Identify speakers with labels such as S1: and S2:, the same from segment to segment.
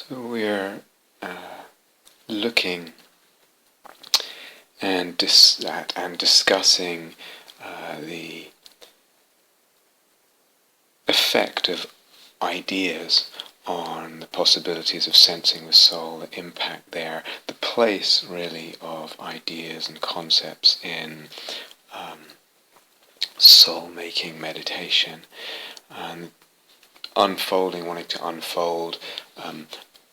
S1: So we're looking and discussing the effect of ideas on the possibilities of sensing with soul, the impact there, the place really of ideas and concepts in soul-making meditation, and wanting to unfold,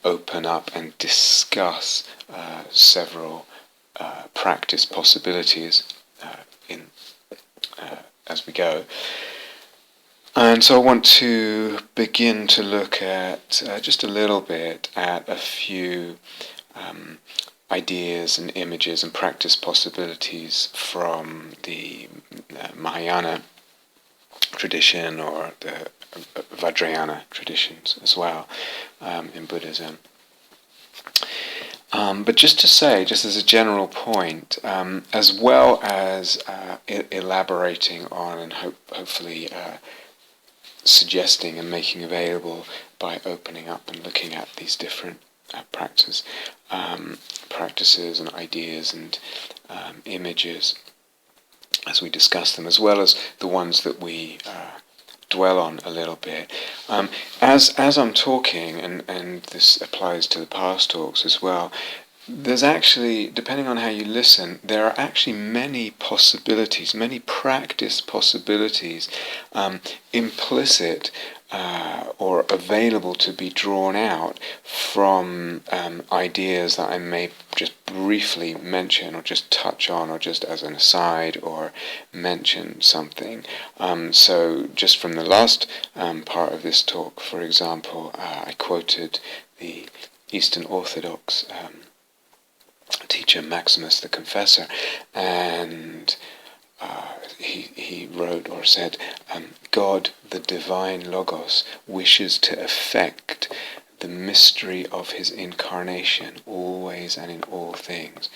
S1: open up and discuss several practice possibilities as we go. And so I want to begin to look at just a little bit at a few ideas and images and practice possibilities from the Mahayana tradition, or the vajrayana traditions as well in Buddhism. But just to say, just as a general point, as well as elaborating on and hopefully suggesting and making available by opening up and looking at these different practices and ideas and images as we discuss them, as well as the ones that we dwell on a little bit. As I'm talking, and this applies to the past talks as well, there's actually, depending on how you listen, there are actually many possibilities, many practice possibilities implicit or available to be drawn out from ideas that I may just briefly mention or just touch on, or just as an aside, or mention something. So just from the last part of this talk, for example, I quoted the Eastern Orthodox teacher Maximus the Confessor, and he wrote or said, God, the divine Logos, wishes to effect the mystery of his incarnation always and in all things.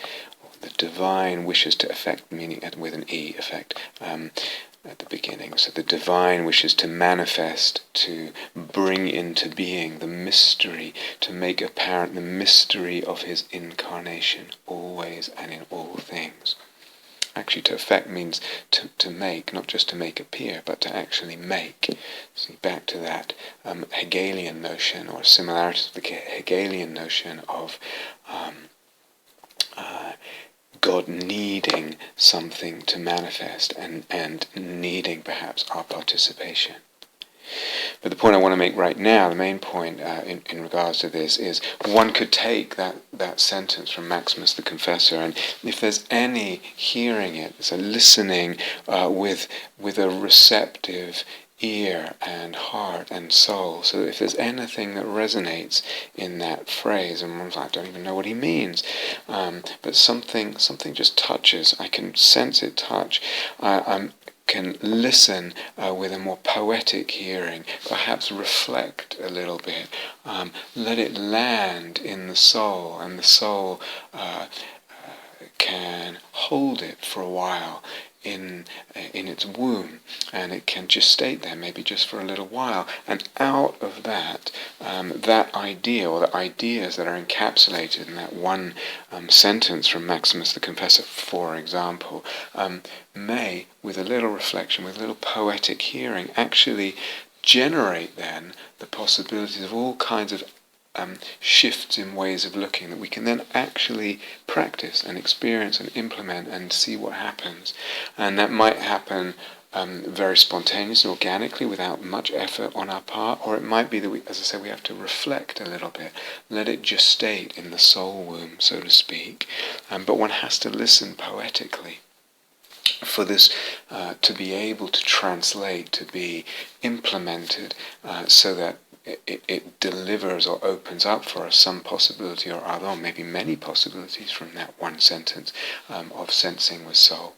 S1: The divine wishes to effect, meaning with an E, effect, at the beginning. So the divine wishes to manifest, to bring into being the mystery, to make apparent the mystery of his incarnation always and in all things. Actually, to effect means to make, not just to make appear, but to actually make. See, back to that Hegelian notion, or similarities of the Hegelian notion of God needing something to manifest, and needing perhaps our participation. But the point I want to make right now, the main point in regards to this, is one could take that sentence from Maximus the Confessor, and if there's any hearing it, so listening with a receptive ear and heart and soul, so if there's anything that resonates in that phrase, and one's like, I don't even know what he means, but something just touches, I can sense it touch, I'm can listen with a more poetic hearing, perhaps reflect a little bit, let it land in the soul, and the soul can hold it for a while in its womb, and it can gestate there, maybe just for a little while, and out of that, that idea, or the ideas that are encapsulated in that one sentence from Maximus the Confessor, for example, may, with a little reflection, with a little poetic hearing, actually generate then the possibilities of all kinds of shifts in ways of looking that we can then actually practice and experience and implement and see what happens. And that might happen very spontaneously, organically, without much effort on our part, or it might be that we, as I said, we have to reflect a little bit, let it gestate in the soul womb, so to speak. But one has to listen poetically for this to be able to translate, to be implemented, so that it delivers or opens up for us some possibility or other, or maybe many possibilities from that one sentence of sensing with soul.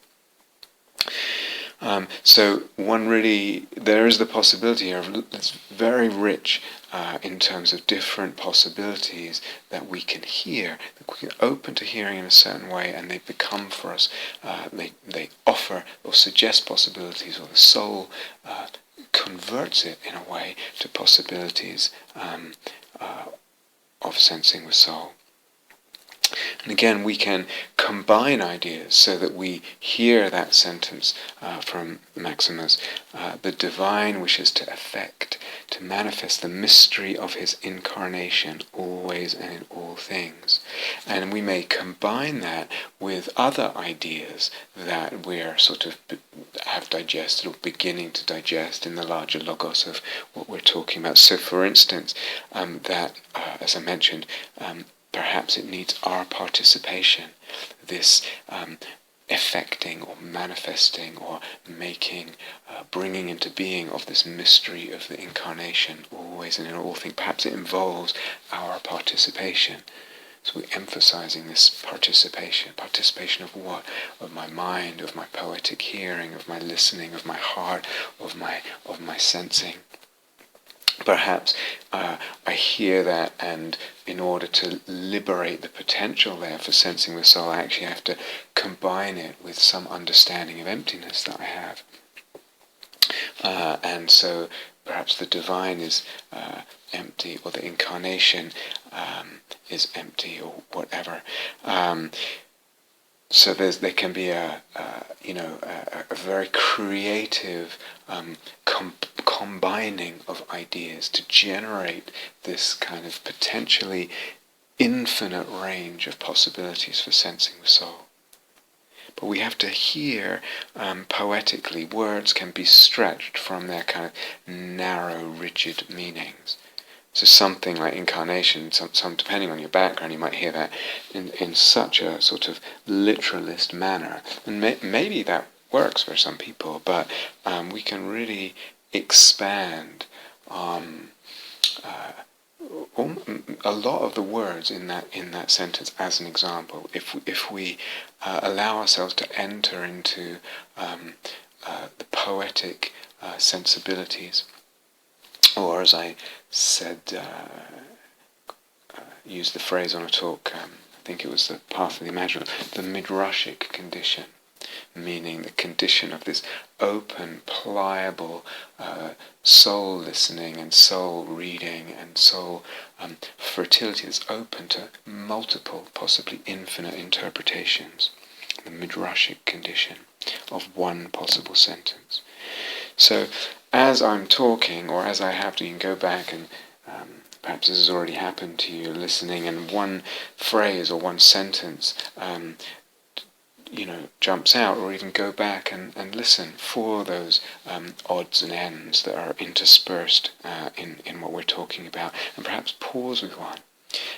S1: So one really, there is the possibility here of, it's very rich in terms of different possibilities that we can hear, that we can open to hearing in a certain way, and they become for us, they offer or suggest possibilities, or the soul converts it in a way to possibilities of sensing with soul. And again, we can combine ideas so that we hear that sentence from Maximus. The divine wishes to effect, to manifest the mystery of his incarnation always and in all things. And we may combine that with other ideas that we're sort of have digested or beginning to digest in the larger logos of what we're talking about. So for instance, as I mentioned, perhaps it needs our participation, this effecting or manifesting or making, bringing into being of this mystery of the incarnation always and in all things. Perhaps it involves our participation. So we're emphasizing this participation. Participation of what? Of my mind, of my poetic hearing, of my listening, of my heart, of my sensing. Perhaps I hear that, and in order to liberate the potential there for sensing with soul, I actually have to combine it with some understanding of emptiness that I have. And so perhaps the divine is empty, or the incarnation is empty, or whatever. So there can be a very creative combining of ideas to generate this kind of potentially infinite range of possibilities for sensing with soul. But we have to hear poetically. Words can be stretched from their kind of narrow, rigid meanings. So something like incarnation, some depending on your background, you might hear that in such a sort of literalist manner. And maybe that works for some people, but we can really expand a lot of the words in that sentence. As an example, if we allow ourselves to enter into the poetic sensibilities, or as I said, used the phrase on a talk, I think it was the path of the imaginal, the midrashic condition, meaning the condition of this open, pliable soul listening and soul reading and soul fertility that's open to multiple, possibly infinite interpretations. The midrashic condition of one possible sentence. So as I'm talking, or as I have to, you can go back and perhaps this has already happened to you, listening, and one phrase or one sentence jumps out, or even go back and listen for those odds and ends that are interspersed in what we're talking about, and perhaps pause with one.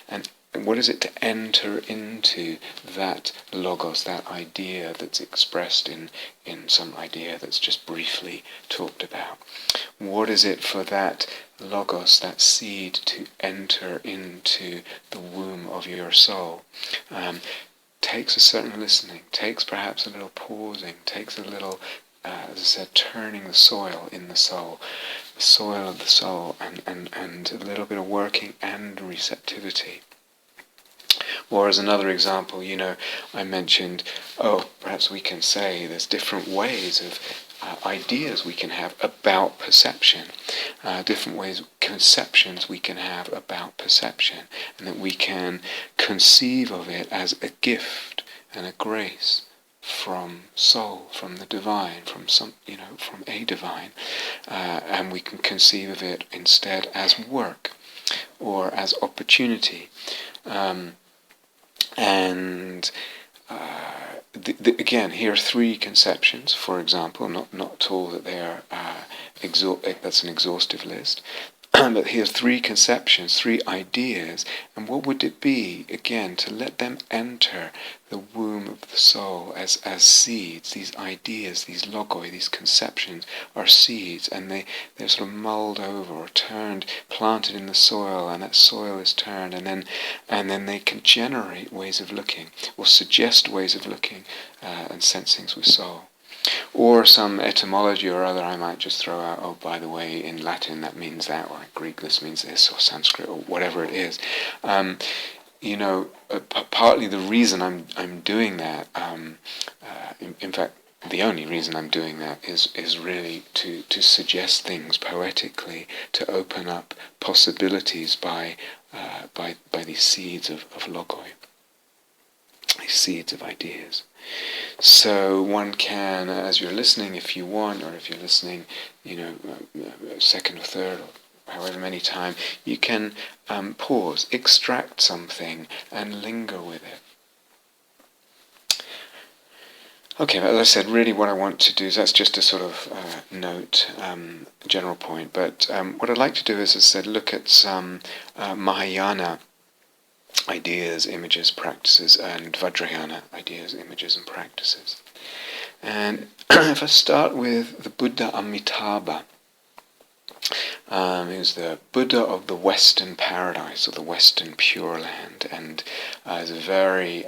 S1: And what is it to enter into that logos, that idea that's expressed in some idea that's just briefly talked about? What is it for that logos, that seed, to enter into the womb of your soul? Takes a certain listening, takes perhaps a little pausing, takes a little, as I said, turning the soil in the soul of the soul, and a little bit of working and receptivity. Or as another example, I mentioned, perhaps we can say there's different ways of ideas we can have about perception, different ways, conceptions we can have about perception, and that we can conceive of it as a gift and a grace from soul, from the divine, from a divine, and we can conceive of it instead as work or as opportunity. Again, here are three conceptions, for example, not at all that they are that's an exhaustive list, but here's three conceptions, three ideas, and what would it be, again, to let them enter the womb of the soul as seeds? These ideas, these logoi, these conceptions are seeds, and they're sort of mulled over or turned, planted in the soil, and that soil is turned, and then they can generate ways of looking, or suggest ways of looking and sensings with soul. Or some etymology or other I might just throw out, by the way, in Latin that means that, or in Greek this means this, or Sanskrit, or whatever it is. Partly the reason I'm doing that, in fact, the only reason I'm doing that is really to suggest things poetically, to open up possibilities by these seeds of logoi, these seeds of ideas. So one can, as you're listening, if you want, or if you're listening, second or third, or however many times, you can pause, extract something, and linger with it. Okay, but as I said, really what I want to do is, that's just a sort of note, general point, but what I'd like to do is, as I said, look at some mahayana ideas, images, practices, and vajrayana ideas, images, and practices. And if I start with the Buddha Amitabha, who's the Buddha of the Western Paradise, or the Western Pure Land, and is a very,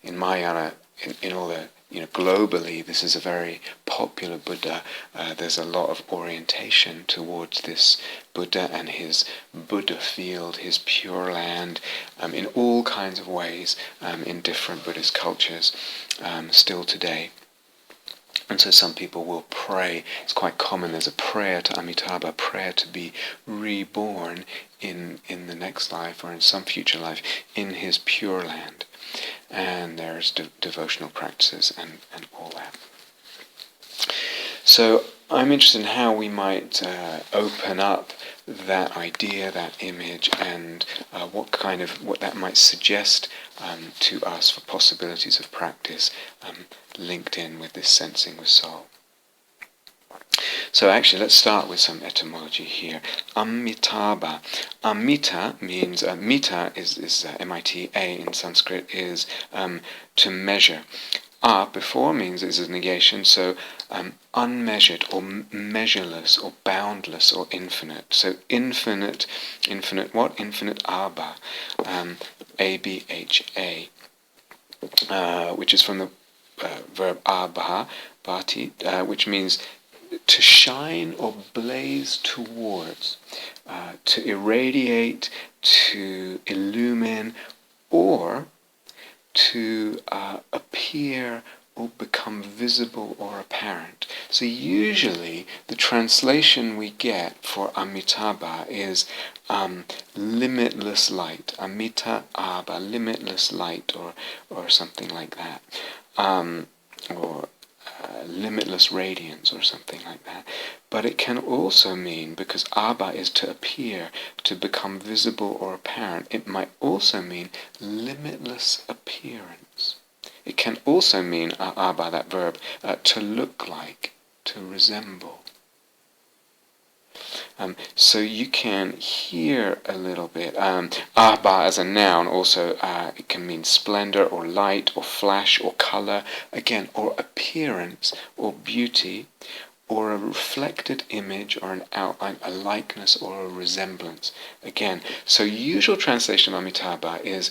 S1: in Mahayana, in all the, globally, this is a very popular Buddha. There's a lot of orientation towards this Buddha and his Buddha field, his Pure Land, in all kinds of ways, in different Buddhist cultures, still today. And so some people will pray. It's quite common. There's a prayer to Amitabha, prayer to be reborn in the next life, or in some future life, in his Pure Land. And there's devotional practices and all that. So I'm interested in how we might open up that idea, that image, and what that might suggest to us for possibilities of practice, linked in with this sensing with soul. So actually, let's start with some etymology here. Amitabha. Amita means, mita is M-I-T-A in Sanskrit, is to measure. Before means is a negation, so unmeasured or measureless or boundless or infinite. So infinite what? Infinite abha, A-B-H-A, which is from the verb abha, bhati, which means to shine or blaze towards, to irradiate, to illumine, or to appear or become visible or apparent. So usually the translation we get for Amitabha is limitless light, Amita Abha, limitless light, or something like that, or limitless radiance, or something like that. But it can also mean, because Abha is to appear, to become visible or apparent, it might also mean limitless appearance. It can also mean, Abha, that verb, to look like, to resemble. So you can hear a little bit. Abha as a noun also, it can mean splendor or light or flash or color, again, or appearance or beauty, or a reflected image or an outline, a likeness or a resemblance. Again, so usual translation of Amitabha is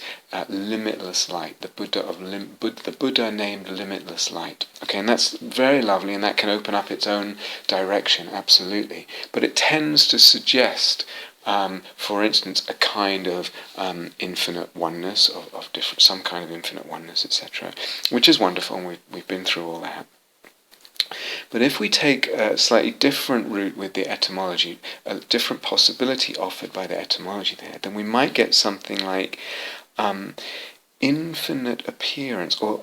S1: limitless light, the Buddha named limitless light. Okay, and that's very lovely, and that can open up its own direction, absolutely. But it tends to suggest, for instance, a kind of infinite oneness, of different, some kind of infinite oneness, etc., which is wonderful, and we've been through all that. But if we take a slightly different route with the etymology, a different possibility offered by the etymology there, then we might get something like infinite appearance, or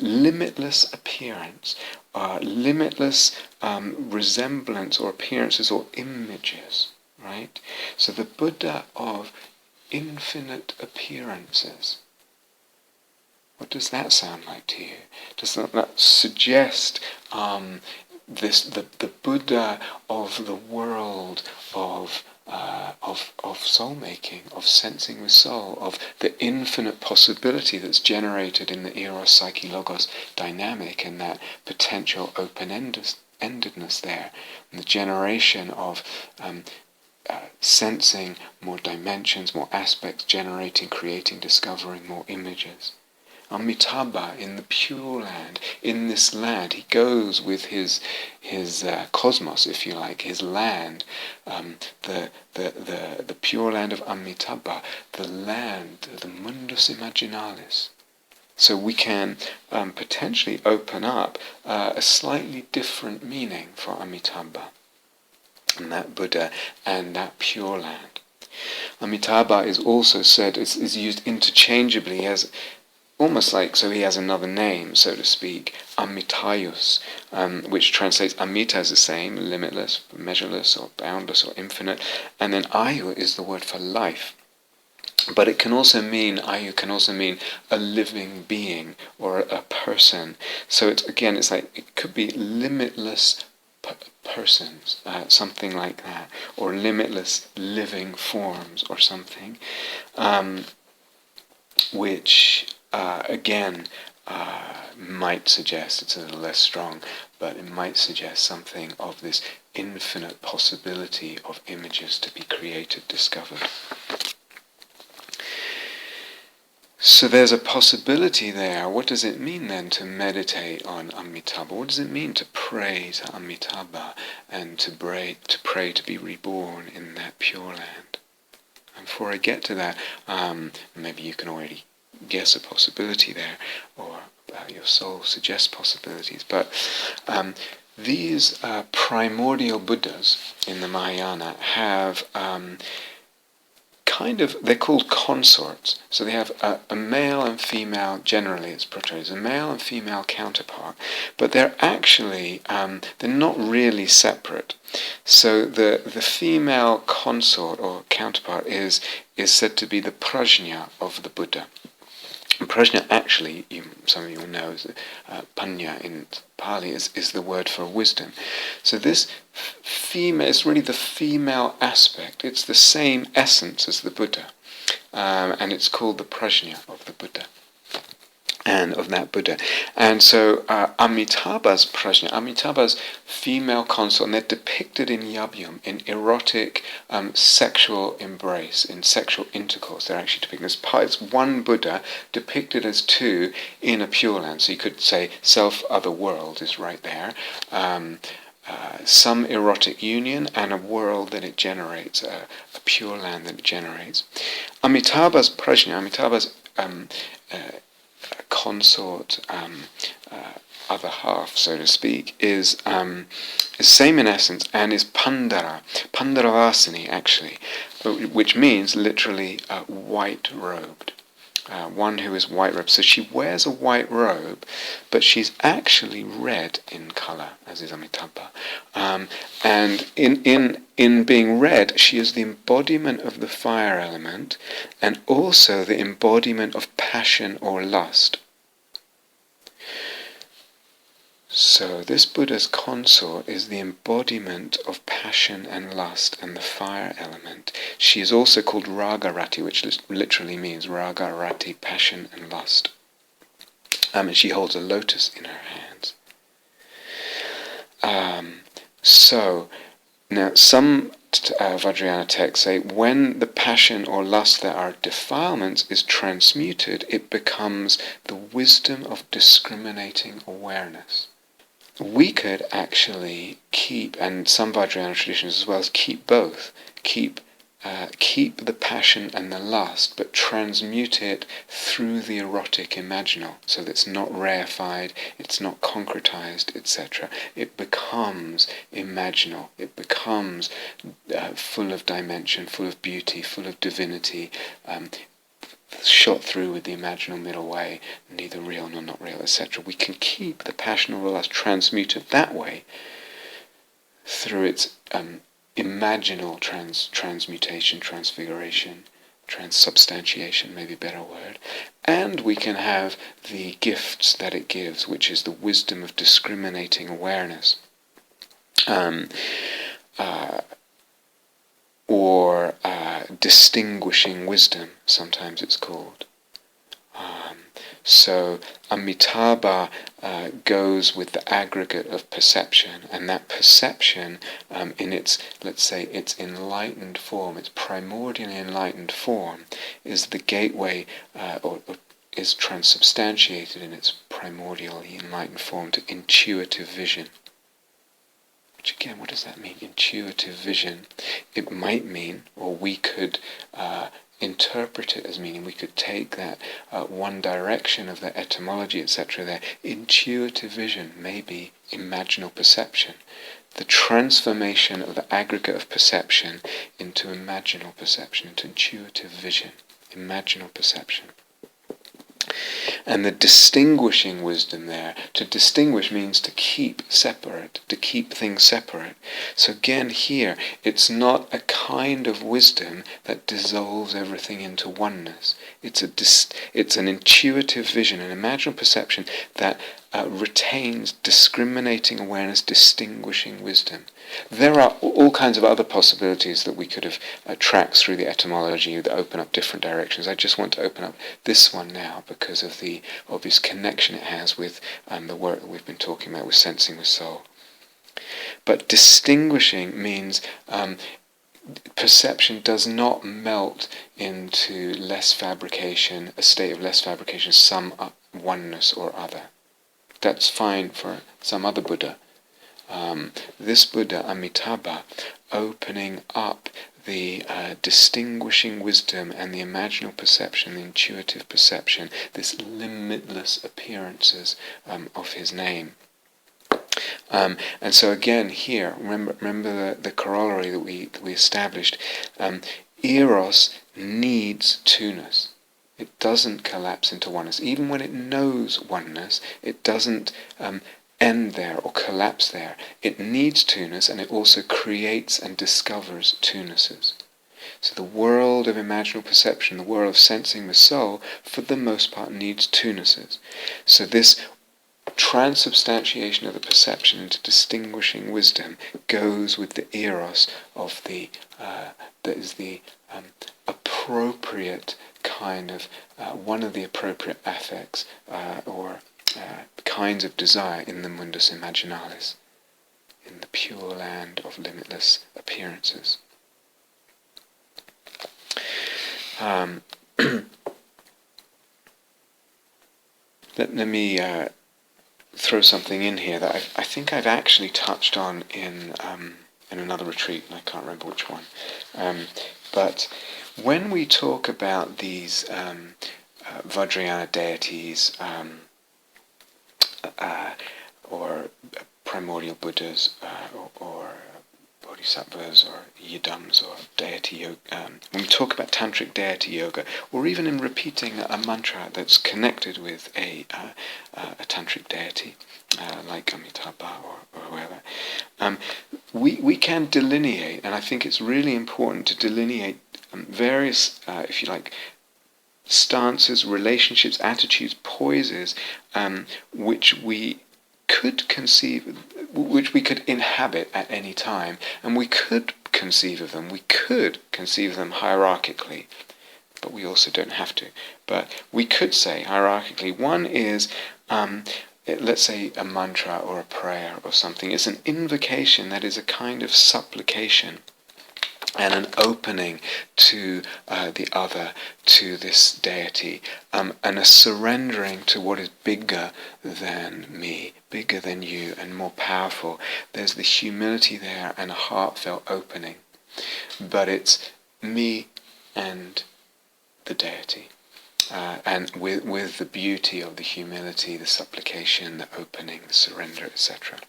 S1: limitless appearance, limitless resemblance or appearances or images, right? So the Buddha of infinite appearances. What does that sound like to you? Does that suggest the Buddha of the world of soul-making, of sensing with soul, of the infinite possibility that's generated in the Eros, Psyche, Logos dynamic, and that potential open-endedness there, and the generation of sensing more dimensions, more aspects, generating, creating, discovering more images. Amitabha in the Pure Land, in this land, he goes with his cosmos, if you like, his land, the Pure Land of Amitabha, the land, the mundus imaginalis, So we can potentially open up a slightly different meaning for Amitabha, and that Buddha, and that Pure Land. Amitabha is also said, is used interchangeably as almost like, so he has another name, so to speak, Amitayus, which translates Amita as the same, limitless, measureless, or boundless, or infinite, and then Ayu is the word for life. But it can also mean, Ayu can also mean a living being or a person. So it's like, it could be limitless persons, something like that, or limitless living forms or something, which again might suggest, it's a little less strong, but it might suggest something of this infinite possibility of images to be created, discovered. So there's a possibility there. What does it mean then to meditate on Amitabha? What does it mean to pray to Amitabha and to pray to be reborn in that Pure Land? And before I get to that, maybe you can already guess a possibility there, or your soul suggests possibilities. But these primordial Buddhas in the Mahayana have they're called consorts. So they have a male and female, generally it's portrayed as a male and female counterpart, but they're actually, they're not really separate. So the female consort or counterpart is said to be the prajna of the Buddha. And prajna actually, some of you will know, is panya in Pali is the word for wisdom. So this female is really the female aspect. It's the same essence as the Buddha, and it's called the prajna of the Buddha, and of that Buddha. And so Amitabha's prajna, Amitabha's female consort, and they're depicted in yabgyum, in erotic sexual embrace, in sexual intercourse. They're actually depicted as it's one Buddha depicted as two in a Pure Land. So you could say self-other world is right there. Some erotic union and a world that it generates, a Pure Land that it generates. Amitabha's prajna, Amitabha's consort, other half, so to speak, is same in essence and is Pandaravasini actually, which means literally white-robed. One who is white-robed. So she wears a white robe, but she's actually red in colour, as is Amitabha. And in being red, she is the embodiment of the fire element, and also the embodiment of passion or lust. So this Buddha's consort is the embodiment of passion and lust and the fire element. She is also called Ragarati, which literally means Ragarati, passion and lust. And she holds a lotus in her hands. So now some vajrayana texts say when the passion or lust that are defilements is transmuted, it becomes the wisdom of discriminating awareness. We could actually keep, and some Vajrayana traditions as well, as keep both, keep the passion and the lust, but transmute it through the erotic imaginal, so that it's not reified, it's not concretized, etc. It becomes imaginal, it becomes full of dimension, full of beauty, full of divinity, shot through with the imaginal middle way, neither real nor not real, etc. We can keep the passion or lust transmuted that way through its imaginal transmutation, transfiguration, transubstantiation, maybe a better word. And we can have the gifts that it gives, which is the wisdom of discriminating awareness. Or distinguishing wisdom, sometimes it's called. So Amitabha goes with the aggregate of perception, and that perception in its, let's say, its enlightened form, its primordially enlightened form, is the gateway, or is transubstantiated in its primordially enlightened form to intuitive vision. Which again, what does that mean? Intuitive vision. It might mean, or we could interpret it as meaning. We could take that one direction of the etymology, etc. There, intuitive vision, maybe imaginal perception. The transformation of the aggregate of perception into imaginal perception, into intuitive vision, imaginal perception. And the distinguishing wisdom there, to distinguish means to keep separate, to keep things separate. So again here, it's not a kind of wisdom that dissolves everything into oneness. It's an intuitive vision, an imaginal perception that retains discriminating awareness, distinguishing wisdom. There are all kinds of other possibilities that we could have tracked through the etymology that open up different directions. I just want to open up this one now because of the obvious connection it has with the work that we've been talking about with sensing with soul. But distinguishing means perception does not melt into less fabrication, a state of less fabrication, some oneness or other. That's fine for some other Buddha. This Buddha, Amitabha, opening up the distinguishing wisdom and the imaginal perception, the intuitive perception, this limitless appearances of his name. And so again here, remember the corollary that we established. Eros needs two-ness. It doesn't collapse into oneness. Even when it knows oneness, it doesn't end there or collapse there. It needs two-ness, and it also creates and discovers two-nesses. So the world of imaginal perception, the world of sensing the soul, for the most part needs two-nesses. So this transubstantiation of the perception into distinguishing wisdom goes with the eros of that is the appropriate kind of one of the appropriate affects or kinds of desire in the mundus imaginalis, in the pure land of limitless appearances. Let me throw something in here that I think I've actually touched on in another retreat, and I can't remember which one. But when we talk about these vajrayana deities or primordial Buddhas or bodhisattvas or yidams or deity yoga, when we talk about tantric deity yoga, or even in repeating a mantra that's connected with a tantric deity, like Amitabha or whoever, we can delineate, and I think it's really important to delineate various, if you like, stances, relationships, attitudes, poises, which we could conceive, which we could inhabit at any time, and we could conceive of them. We could conceive of them hierarchically, but we also don't have to. But we could say hierarchically, one is, let's say a mantra or a prayer or something, is an invocation that is a kind of supplication and an opening to the other, to this deity, and a surrendering to what is bigger than me, bigger than you, and more powerful. There's the humility there and a heartfelt opening. But it's me and the deity. And with the beauty of the humility, the supplication, the opening, the surrender, etc.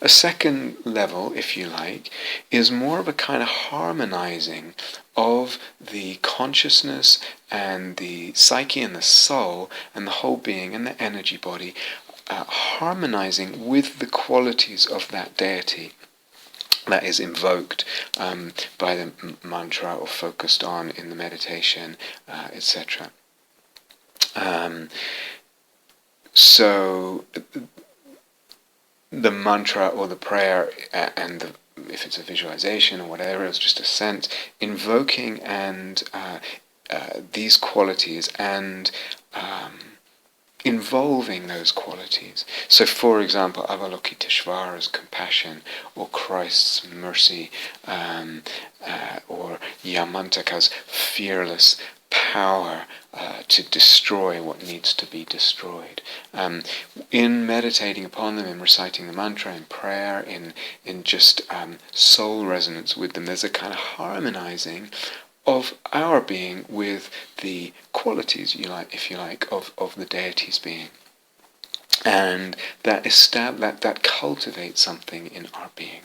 S1: A second level, if you like, is more of a kind of harmonizing of the consciousness and the psyche and the soul and the whole being and the energy body, harmonizing with the qualities of that deity that is invoked by the mantra or focused on in the meditation, etc. So the mantra or the prayer and if it's a visualization or whatever, it's just a sense, invoking and these qualities and involving those qualities. So, for example, Avalokiteshvara's compassion, or Christ's mercy, or Yamantaka's fearless power to destroy what needs to be destroyed. In meditating upon them, in reciting the mantra, in prayer, in just soul resonance with them, there's a kind of harmonizing of our being with the qualities, if you like, of the deity's being. And that cultivates something in our being.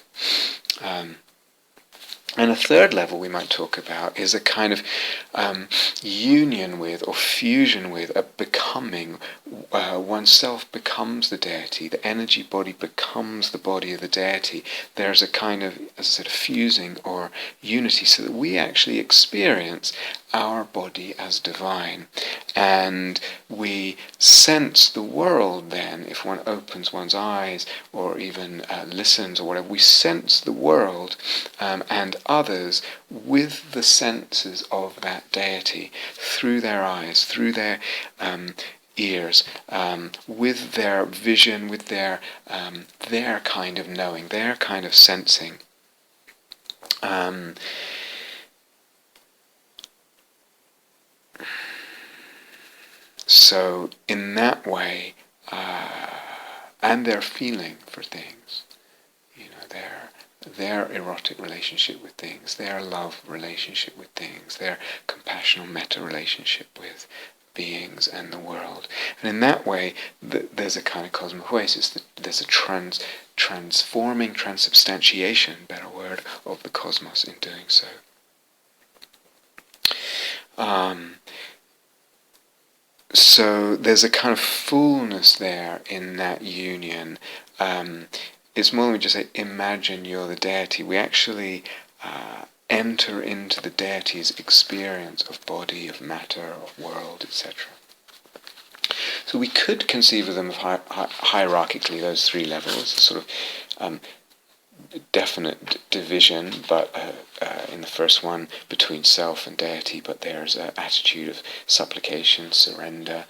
S1: And a third level we might talk about is a kind of union with or fusion with, a becoming. Oneself becomes the deity, the energy body becomes the body of the deity. There's a kind of, as I said, fusing or unity, so that we actually experience our body as divine. And we sense the world then, if one opens one's eyes or even listens or whatever, we sense the world and others with the senses of that deity, through their eyes, through their ears, with their vision, with their kind of knowing, their kind of sensing. So in that way, and their feeling for things, their erotic relationship with things, their love relationship with things, their compassion or metta relationship with beings and the world. And in that way, there's a kind of cosmopoesis, there's a transforming, transubstantiation, better word, of the cosmos in doing so. So there's a kind of fullness there in that union. It's more than just say, imagine you're the deity. We actually enter into the deity's experience of body, of matter, of world, etc. So we could conceive of them of hierarchically, those three levels, sort of definite division, but in the first one between self and deity, but there's an attitude of supplication, surrender,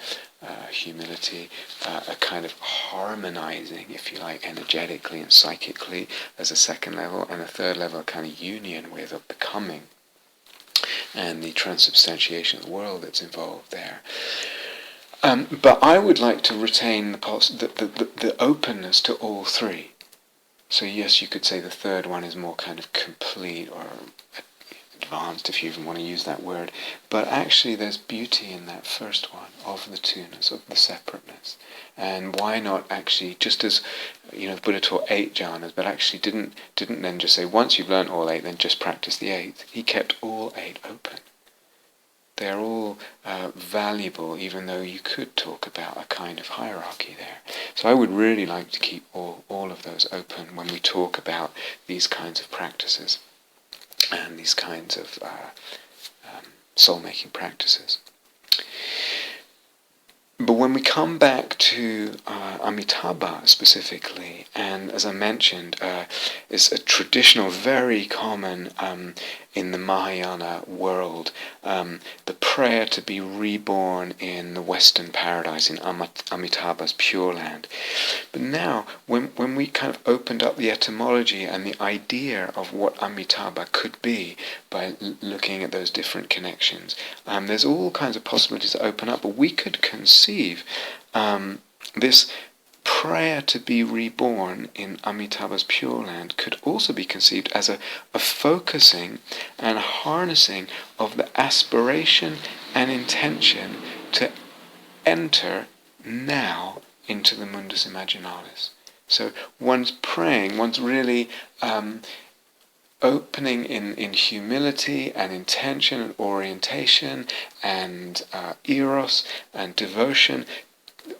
S1: humility, a kind of harmonizing, if you like, energetically and psychically as a second level, and a third level, a kind of union with, or becoming, and the transubstantiation of the world that's involved there. But I would like to retain the openness to all three. So yes, you could say the third one is more kind of complete or advanced, if you even want to use that word. But actually there's beauty in that first one, of the two-ness, of the separateness. And why not actually, just as the Buddha taught 8 jhanas, but actually didn't then just say, once you've learned all 8, then just practice the 8th. He kept all 8 open. They're all valuable, even though you could talk about a kind of hierarchy there. So I would really like to keep all of those open when we talk about these kinds of practices and these kinds of soul-making practices. But when we come back to Amitabha specifically, and as I mentioned, it's a traditional, very common in the Mahayana world, the prayer to be reborn in the Western paradise, in Amitabha's Pure Land. But now, when we kind of opened up the etymology and the idea of what Amitabha could be by looking at those different connections, there's all kinds of possibilities that open up, but we could conceive this prayer to be reborn in Amitabha's Pure Land could also be conceived as a focusing and harnessing of the aspiration and intention to enter now into the mundus imaginalis. So one's praying, one's really opening in humility and intention and orientation and eros and devotion.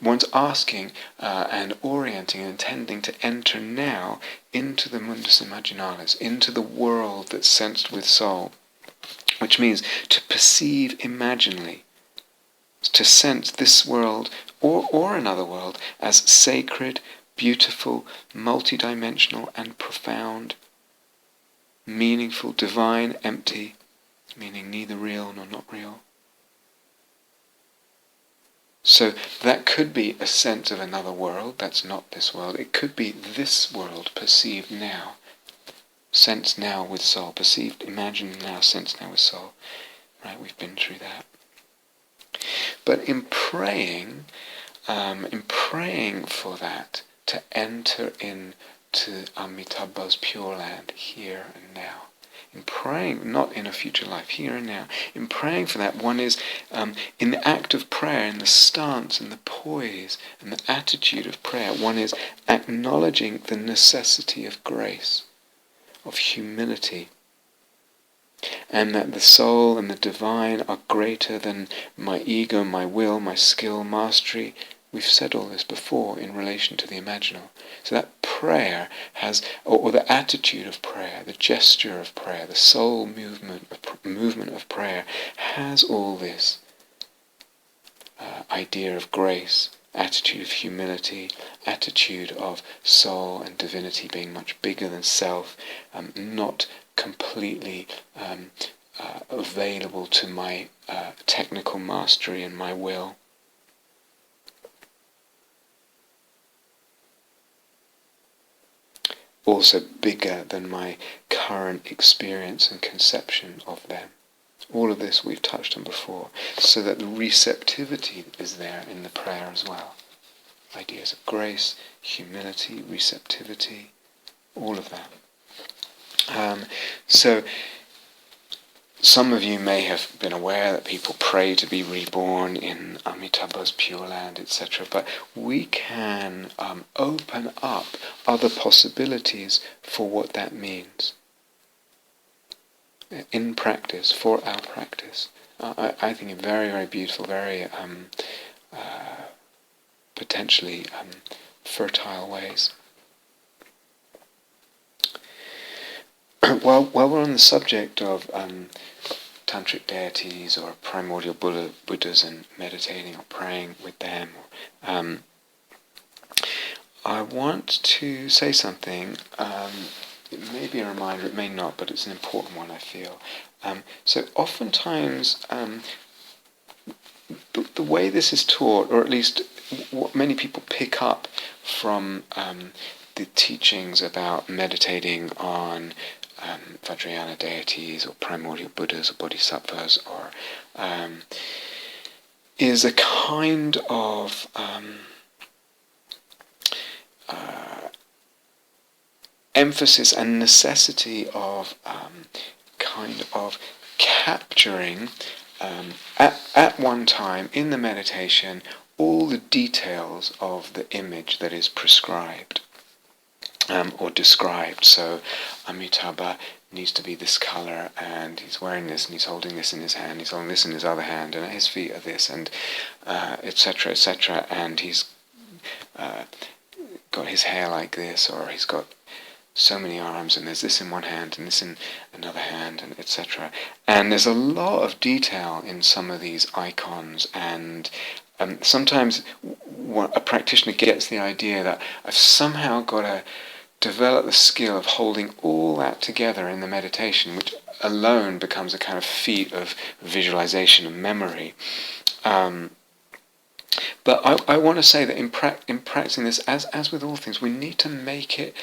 S1: One's asking and orienting and intending to enter now into the mundus imaginalis, into the world that's sensed with soul, which means to perceive imaginally, to sense this world or another world as sacred, beautiful, multidimensional and profound, meaningful, divine, empty, meaning neither real nor not real. So that could be a sense of another world that's not this world. It could be this world perceived now, sensed now with soul, perceived, imagined now, sensed now with soul. Right, we've been through that. But in praying for that, to enter into Amitabha's Pure Land here and now, in praying, not in a future life, here and now, in praying for that, one is, in the act of prayer, in the stance and the poise and the attitude of prayer, one is acknowledging the necessity of grace, of humility, and that the soul and the divine are greater than my ego, my will, my skill, mastery. We've said all this before in relation to the imaginal. So that prayer has, or the attitude of prayer, the gesture of prayer, the soul movement of prayer has all this idea of grace, attitude of humility, attitude of soul and divinity being much bigger than self, not completely available to my technical mastery and my will. Also bigger than my current experience and conception of them. All of this we've touched on before, so that the receptivity is there in the prayer as well. Ideas of grace, humility, receptivity, all of that. So some of you may have been aware that people pray to be reborn in Amitabha's Pure Land, etc. But we can open up other possibilities for what that means in practice, for our practice. I think in very, very beautiful, very potentially fertile ways. While we're on the subject of tantric deities or primordial Buddhas and meditating or praying with them, I want to say something. It may be a reminder, it may not, but it's an important one, I feel. So oftentimes, the way this is taught, or at least what many people pick up from the teachings about meditating on vajrayana deities or primordial Buddhas or bodhisattvas, or is a kind of emphasis and necessity of kind of capturing at one time in the meditation all the details of the image that is prescribed or described. So Amitabha needs to be this color, and he's wearing this, and he's holding this in his hand, he's holding this in his other hand, and his feet are this, and etc., etc., and he's got his hair like this, or he's got so many arms, and there's this in one hand and this in another hand, and etc. And there's a lot of detail in some of these icons, and sometimes a practitioner gets the idea that I've somehow got to develop the skill of holding all that together in the meditation, which alone becomes a kind of feat of visualization and memory. But I want to say that in practicing this, as with all things, we need to make it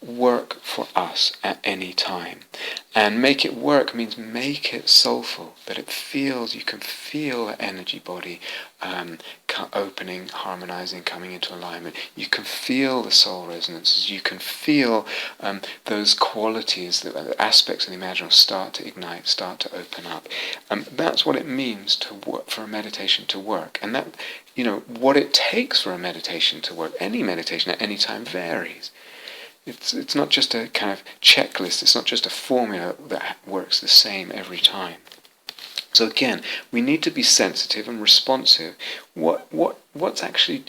S1: work for us at any time. And make it work means make it soulful, that it feels, you can feel the energy body opening, harmonizing, coming into alignment. You can feel the soul resonances. You can feel those qualities, the aspects of the imaginal start to ignite, start to open up. That's what it means to work, for a meditation to work. And that, what it takes for a meditation to work, any meditation at any time, varies. It's not just a kind of checklist, it's not just a formula that works the same every time. So again, we need to be sensitive and responsive. What actually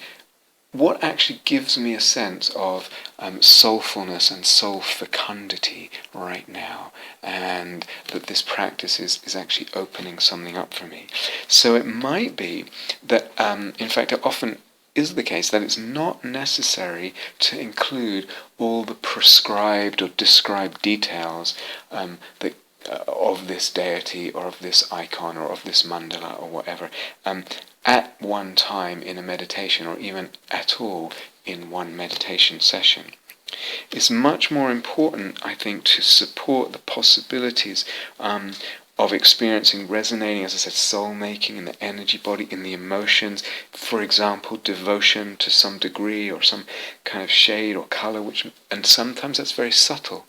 S1: gives me a sense of soulfulness and soul fecundity right now, and that this practice is actually opening something up for me. So it might be that, in fact, it often is the case that it's not necessary to include all the prescribed or described details of this deity or of this icon or of this mandala or whatever at one time in a meditation, or even at all in one meditation session. It's much more important, I think, to support the possibilities of experiencing, resonating, as I said, soul-making in the energy body, in the emotions. For example, devotion to some degree or some kind of shade or color, and sometimes that's very subtle.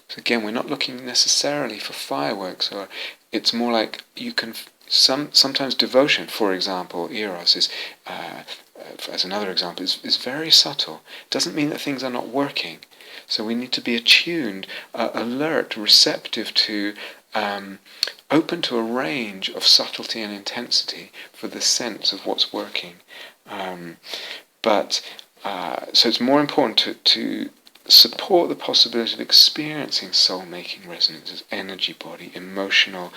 S1: So again, we're not looking necessarily for fireworks, or it's more like you can sometimes devotion, for example, eros is, as another example, is very subtle. It doesn't mean that things are not working. So we need to be attuned, alert, receptive to, open to a range of subtlety and intensity for the sense of what's working. So it's more important to support the possibility of experiencing soul-making resonances, energy body, emotional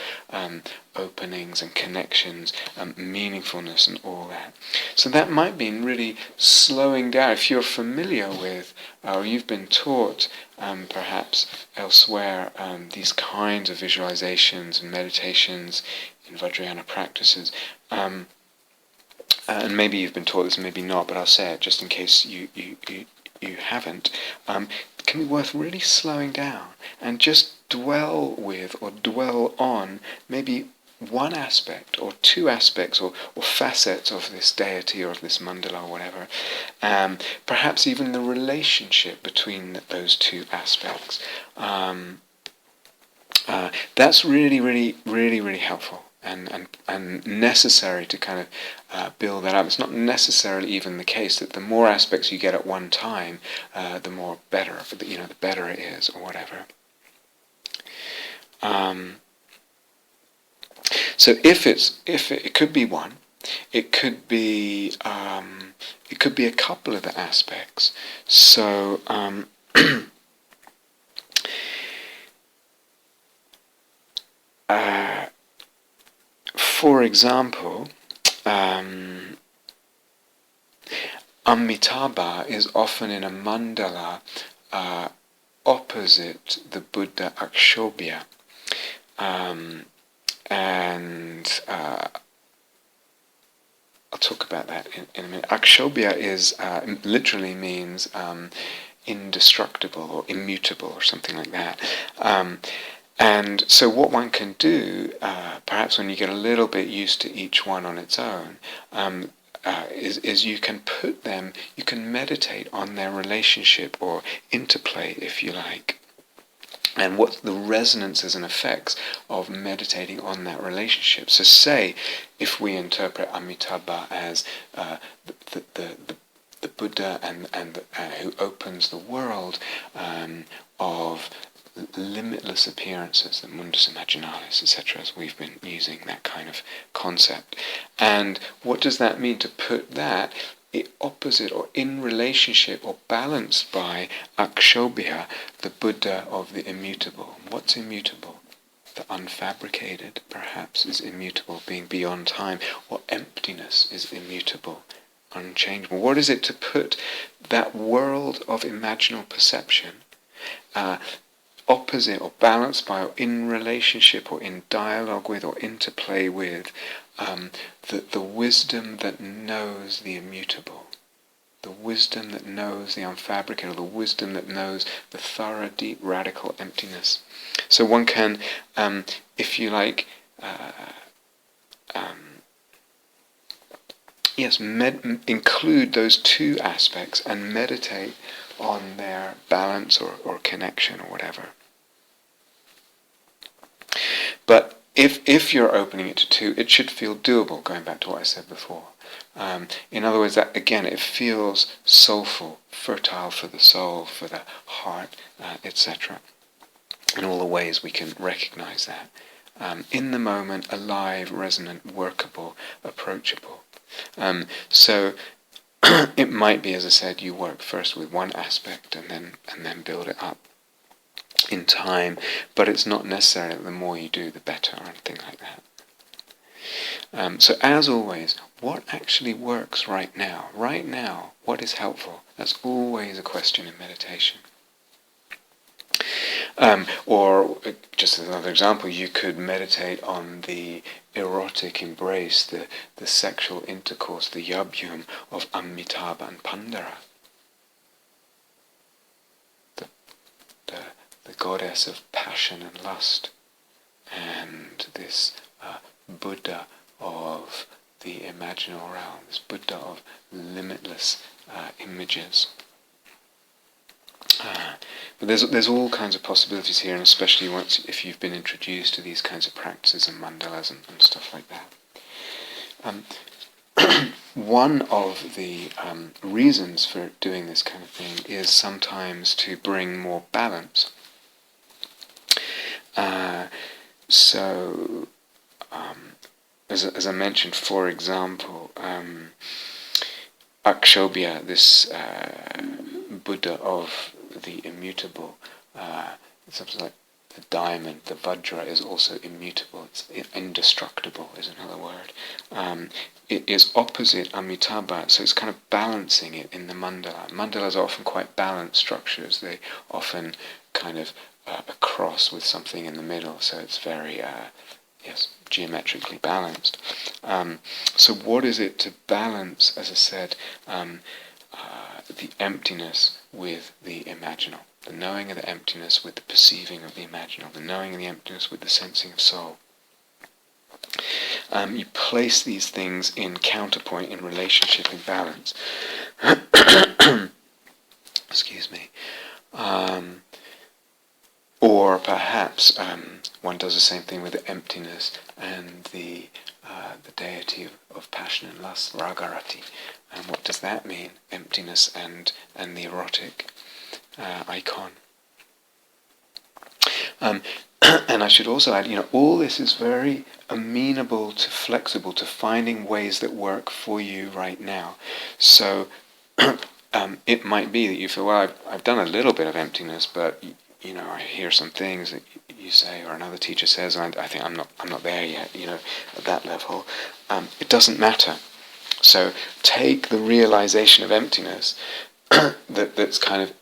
S1: openings and connections, meaningfulness and all that. So that might mean really slowing down. If you're familiar with, or you've been taught perhaps elsewhere, these kinds of visualizations and meditations in vajrayana practices, and maybe you've been taught this, maybe not, but I'll say it just in case you haven't, it can be worth really slowing down and just dwell with or dwell on maybe one aspect or two aspects or facets of this deity or of this mandala or whatever. Perhaps even the relationship between those two aspects. That's really helpful. And necessary to kind of build that up. It's not necessarily even the case that the more aspects you get at one time, the more better, the better it is, or whatever. So if it could be one, it could be a couple of the aspects. So. For example, Amitabha is often in a mandala opposite the Buddha Akshobhya. And I'll talk about that in a minute. Akshobhya is literally means indestructible or immutable or something like that. And so what one can do, perhaps when you get a little bit used to each one on its own, is you can you can meditate on their relationship or interplay, if you like, and what's the resonances and effects of meditating on that relationship. So say, if we interpret Amitabha as the Buddha and who opens the world of limitless appearances, the mundus imaginalis, etc., as we've been using that kind of concept. And what does that mean to put that opposite or in relationship or balanced by Akshobhya, the Buddha of the immutable? What's immutable? The unfabricated, perhaps, is immutable, being beyond time, or emptiness is immutable, unchangeable. What is it to put that world of imaginal perception opposite or balanced by or in relationship or in dialogue with or interplay with the wisdom that knows the immutable, the wisdom that knows the unfabricated, the wisdom that knows the thorough, deep, radical emptiness. So one can, if you like, include those two aspects and meditate on their balance or connection or whatever. But if you're opening it to two, it should feel doable, going back to what I said before. In other words, that again, it feels soulful, fertile for the soul, for the heart, etc. In all the ways we can recognize that. In the moment, alive, resonant, workable, approachable. So it might be, as I said, you work first with one aspect and then build it up in time, but it's not necessarily that the more you do, the better, or anything like that. So as always, what actually works right now? Right now, what is helpful? That's always a question in meditation. Or, just as another example, you could meditate on the erotic embrace, the sexual intercourse, the yabhyum of Amitabha and Pandara. The goddess of passion and lust, and this Buddha of the imaginal realm, this Buddha of limitless images. But there's all kinds of possibilities here, and especially if you've been introduced to these kinds of practices and mandalas and stuff like that. One of the reasons for doing this kind of thing is sometimes to bring more balance. So, as I mentioned, for example, Akshobhya, this Buddha of the immutable, something like the diamond, the vajra, is also immutable. It's indestructible, is another word. It is opposite Amitabha, so it's kind of balancing it in the mandala. Mandalas are often quite balanced structures. They often kind of a cross with something in the middle, so it's very, geometrically balanced. So what is it to balance, as I said, the emptiness with the imaginal, the knowing of the emptiness with the perceiving of the imaginal, the knowing of the emptiness with the sensing of soul? You place these things in counterpoint, in relationship, in balance. Excuse me. Or perhaps one does the same thing with the emptiness and the deity of passion and lust, ragarati. And what does that mean? Emptiness and the erotic icon. And I should also add, all this is very amenable to, flexible to finding ways that work for you right now. So it might be that you feel, well, I've done a little bit of emptiness, but I hear some things that you say or another teacher says, and I think I'm not there yet, at that level. It doesn't matter. So take the realization of emptiness that's kind of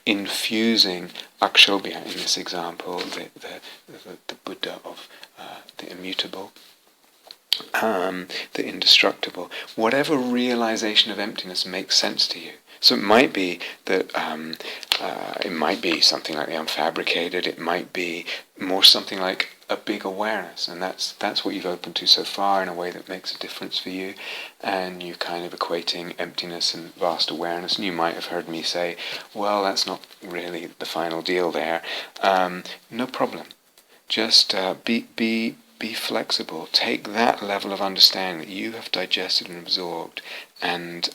S1: infusing Akshobhya in this example, the Buddha of the immutable, the indestructible. Whatever realization of emptiness makes sense to you. So it might be that it might be something like the unfabricated. It might be more something like a big awareness, and that's what you've opened to so far in a way that makes a difference for you. And you're kind of equating emptiness and vast awareness. And you might have heard me say, "Well, that's not really the final deal there." No problem. Just be flexible. Take that level of understanding that you have digested and absorbed, and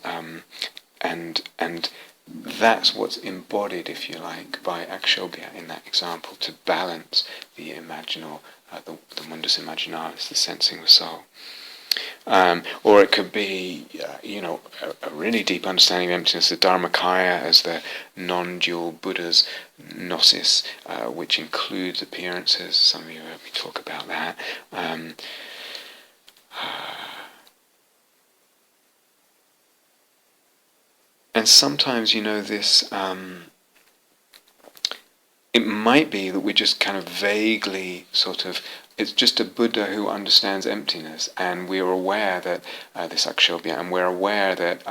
S1: that's what's embodied, if you like, by Akshobhya in that example, to balance the imaginal, the mundus imaginalis, the sensing of soul. Or it could be, a really deep understanding of emptiness, the Dharmakaya as the non-dual Buddha's gnosis, which includes appearances. Some of you heard me talk about that. And sometimes, this, it might be that we just kind of vaguely it's just a Buddha who understands emptiness, and we're aware that, this Akshobhya, and we're aware that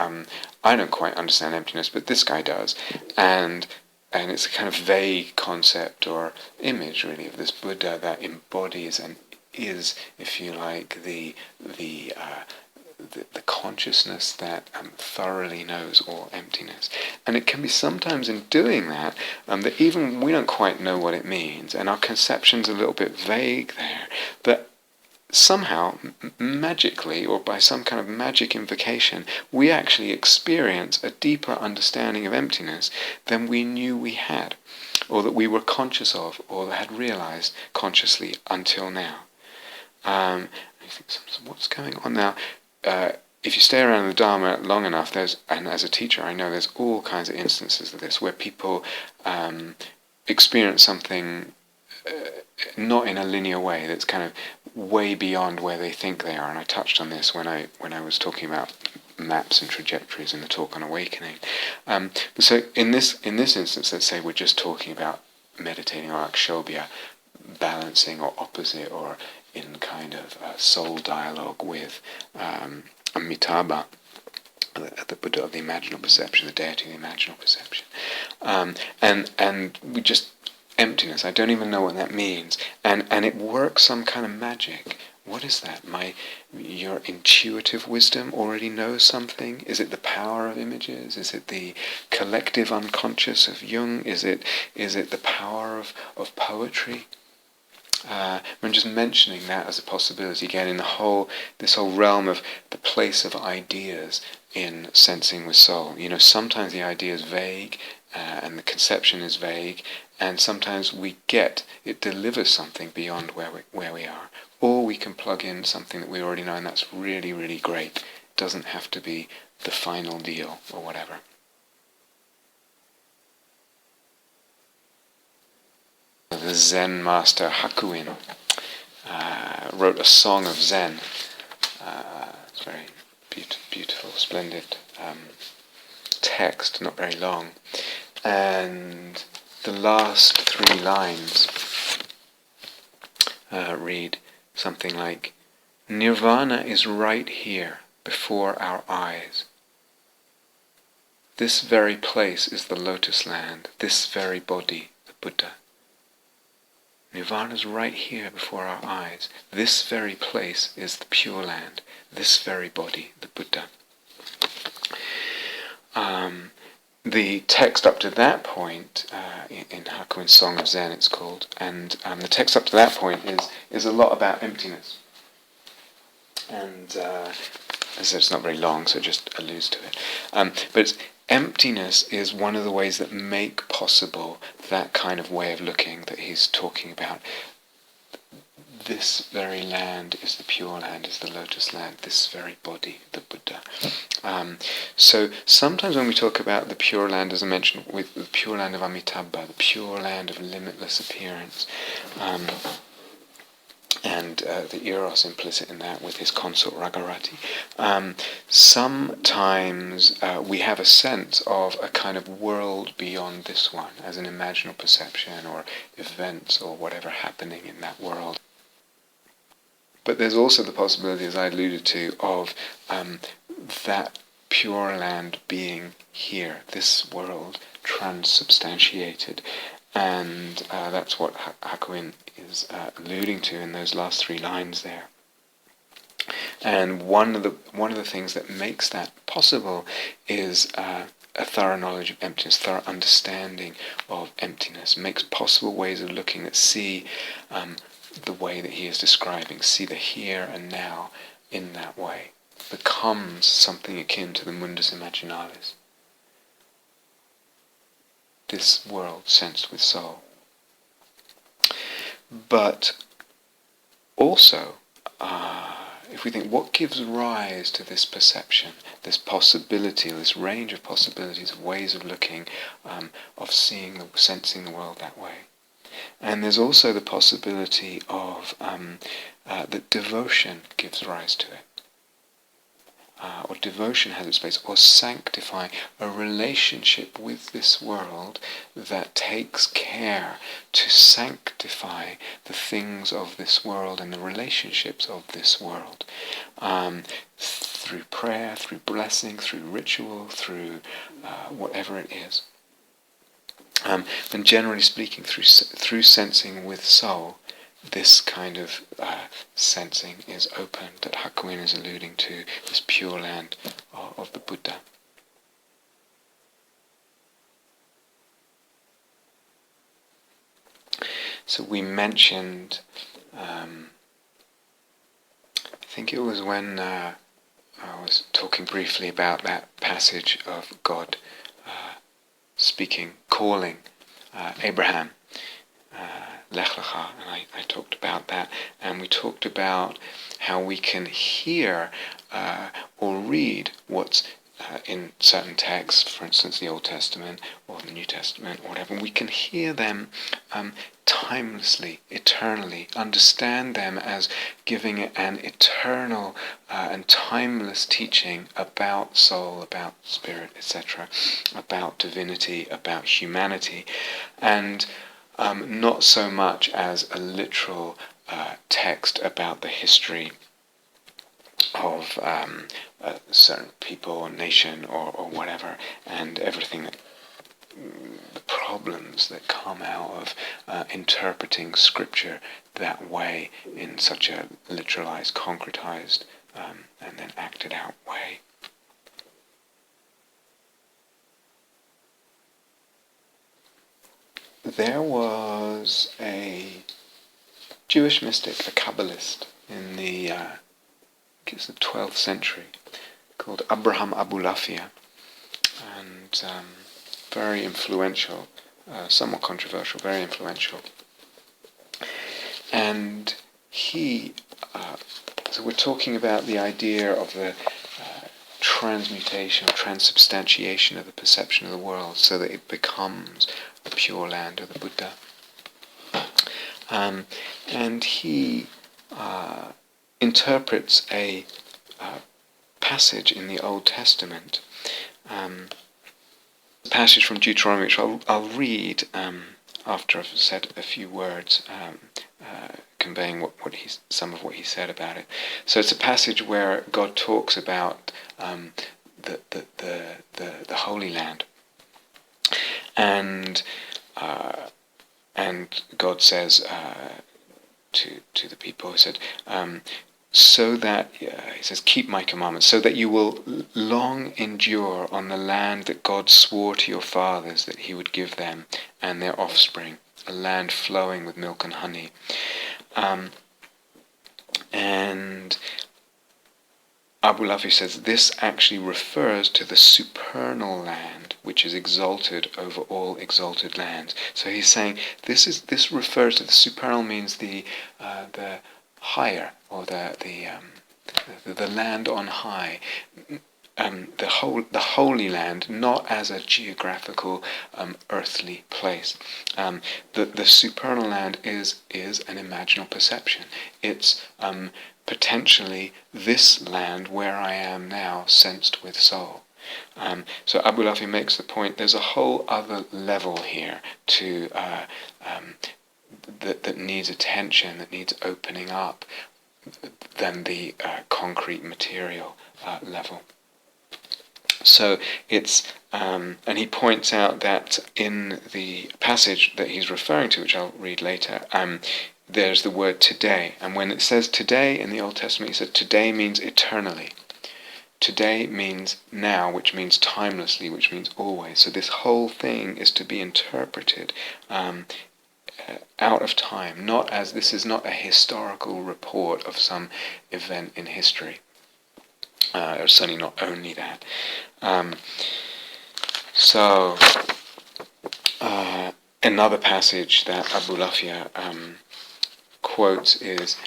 S1: I don't quite understand emptiness, but this guy does. And it's a kind of vague concept or image, really, of this Buddha that embodies and is, if you like, the consciousness that thoroughly knows all emptiness. And it can be sometimes in doing that, that even we don't quite know what it means, and our conception's a little bit vague there, but somehow, magically, or by some kind of magic invocation, we actually experience a deeper understanding of emptiness than we knew we had, or that we were conscious of, or had realized consciously until now. I think, what's going on now? If you stay around the Dharma long enough, and as a teacher I know there's all kinds of instances of this, where people experience something not in a linear way, that's kind of way beyond where they think they are. And I touched on this when I was talking about maps and trajectories in the talk on awakening. So in this instance, let's say we're just talking about meditating or Akshobhya, balancing or opposite, or in kind of soul dialogue with Amitabha, the Buddha of the imaginal perception, the deity of the imaginal perception, and we just emptiness. I don't even know what that means, and it works some kind of magic What is that? Your intuitive wisdom already knows something? Is it the power of images? Is it the collective unconscious of Jung? Is it the power of poetry? I'm just mentioning that as a possibility again in this whole realm of the place of ideas in sensing with soul. Sometimes the idea is vague and the conception is vague, and sometimes it delivers something beyond where we are. Or we can plug in something that we already know, and that's really, really great. It doesn't have to be the final deal or whatever. The Zen master Hakuin wrote a song of Zen. It's very beautiful, splendid text, not very long. And the last 3 lines read something like, "Nirvana is right here before our eyes. This very place is the lotus land, this very body, the Buddha. Nirvana is right here before our eyes. This very place is the Pure Land, this very body, the Buddha." The text up to that point, in Hakuin's Song of Zen it's called, and the text up to that point is a lot about emptiness. And as I said, it's not very long, so it just alludes to it. But emptiness is one of the ways that make possible that kind of way of looking that he's talking about. This very land is the Pure Land, is the Lotus Land, this very body, the Buddha. So sometimes when we talk about the Pure Land, as I mentioned, with the Pure Land of Amitabha, the Pure Land of limitless appearance, and the Eros implicit in that with his consort Ragarati, sometimes we have a sense of a kind of world beyond this one, as an imaginal perception or events or whatever happening in that world. But there's also the possibility, as I alluded to, of that Pure Land being here, this world transubstantiated. And that's what Hakuin is alluding to in those last 3 lines there. And one of the things that makes that possible is a thorough knowledge of emptiness, thorough understanding of emptiness, makes possible ways of looking that see the way that he is describing, see the here and now in that way, becomes something akin to the mundus imaginalis. This world sensed with soul. But also, if we think, what gives rise to this perception, this possibility, this range of possibilities, of ways of looking, of seeing, sensing the world that way? And there's also the possibility of that devotion gives rise to it. Or devotion has its place, or sanctifying a relationship with this world that takes care to sanctify the things of this world and the relationships of this world. Through prayer, through blessing, through ritual, through whatever it is. And generally speaking, through sensing with soul, this kind of sensing is open that Hakuin is alluding to, this Pure Land of the Buddha. So we mentioned, I think it was when I was talking briefly about that passage of God speaking, calling Abraham, Lech Lecha, and I talked about that, and we talked about how we can hear or read what's in certain texts, for instance the Old Testament or the New Testament or whatever. We can hear them timelessly, eternally, understand them as giving an eternal and timeless teaching about soul, about spirit, etc., about divinity, about humanity, and not so much as a literal text about the history of a certain people or nation or whatever, and everything that the problems that come out of interpreting scripture that way, in such a literalized, concretized, and then acted out way. There was a Jewish mystic, a Kabbalist, in the 12th century, called Abraham Abulafia, and very influential, somewhat controversial, very influential. And he, so we're talking about the idea of the transmutation, or transubstantiation of the perception of the world, so that it becomes the Pure Land of the Buddha. And he interprets a passage in the Old Testament, a passage from Deuteronomy, which I'll read after I've said a few words, conveying some of what he said about it. So it's a passage where God talks about the Holy Land, and God says to the people, he said, so that, he says, keep my commandments, so that you will long endure on the land that God swore to your fathers that he would give them and their offspring, a land flowing with milk and honey. And Abulafia says this actually refers to the supernal land, which is exalted over all exalted lands. So he's saying this refers to the supernal, means the higher, or the land on high, the Holy Land, not as a geographical earthly place. The supernal land is an imaginal perception. It's potentially this land where I am now, sensed with soul. So Abulafia makes the point, there's a whole other level here to that needs attention, that needs opening up, than the concrete material level. So it's, and he points out that in the passage that he's referring to, which I'll read later, there's the word today. And when it says today in the Old Testament, he said today means eternally. Today means now, which means timelessly, which means always. So this whole thing is to be interpreted out of time, not as, this is not a historical report of some event in history, or certainly not only that. So another passage that Abulafia quotes is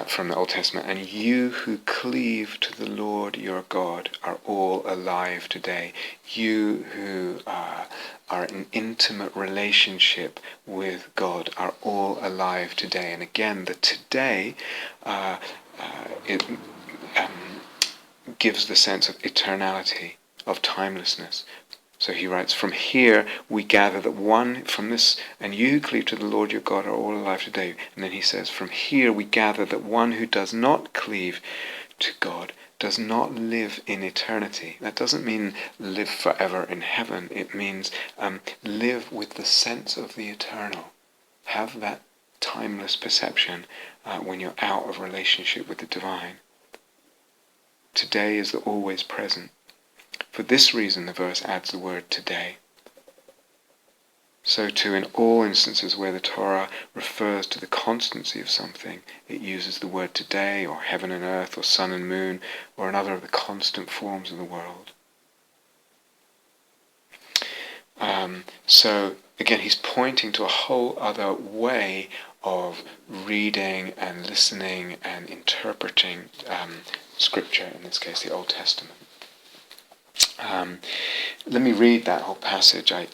S1: from the Old Testament, and you who cleave to the Lord your God are all alive today. You who are in intimate relationship with God are all alive today. And again, the today, it gives the sense of eternality, of timelessness. So he writes, from here we gather that one, from this, and you who cleave to the Lord your God are all alive today. And then he says, from here we gather that one who does not cleave to God does not live in eternity. That doesn't mean live forever in heaven. It means live with the sense of the eternal. Have that timeless perception when you're out of relationship with the divine. Today is the always present. For this reason, the verse adds the word today. So too, in all instances where the Torah refers to the constancy of something, it uses the word today, or heaven and earth, or sun and moon, or another of the constant forms of the world. So again, he's pointing to a whole other way of reading and listening and interpreting scripture, in this case the Old Testament. Let me read that whole passage. And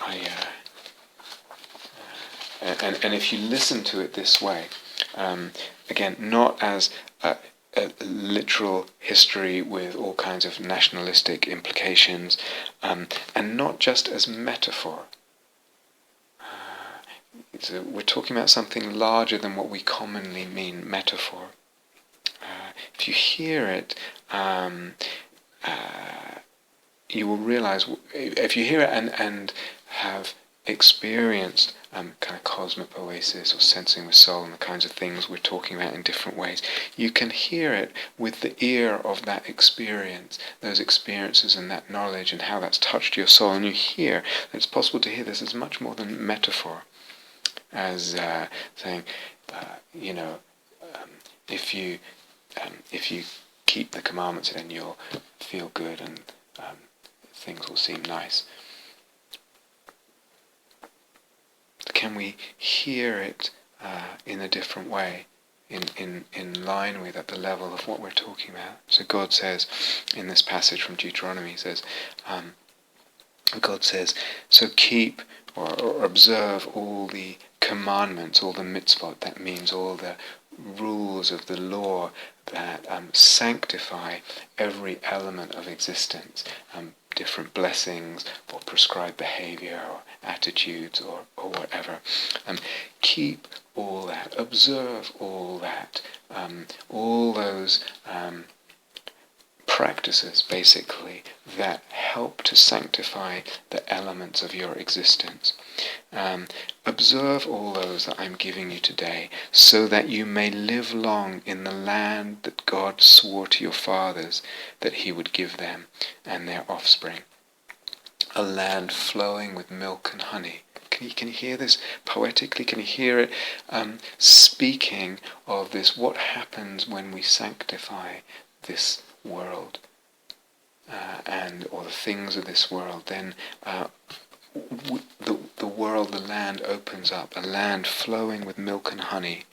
S1: if you listen to it this way, again, not as a literal history with all kinds of nationalistic implications, and not just as metaphor. We're talking about something larger than what we commonly mean metaphor. If you hear it, you will realize, if you hear it and have experienced kind of cosmopoesis or sensing with soul and the kinds of things we're talking about in different ways, you can hear it with the ear of that experience, those experiences and that knowledge and how that's touched your soul. And you hear that it's possible to hear this as much more than metaphor, as saying, if you keep the commandments, then you'll feel good and things will seem nice. Can we hear it in a different way, in line with, at the level of what we're talking about? So God says, in this passage from Deuteronomy, God says, so keep or observe all the commandments, all the mitzvot, that means all the rules of the law that sanctify every element of existence, different blessings or prescribed behavior or attitudes or whatever. Keep all that, observe all that, all those practices basically that help to sanctify the elements of your existence. Observe all those that I'm giving you today, so that you may live long in the land that God swore to your fathers that he would give them and their offspring, a land flowing with milk and honey. Can you hear this poetically? Can you hear it speaking of this, what happens when we sanctify this world or the things of this world? Then the world, the land opens up, a land flowing with milk and honey,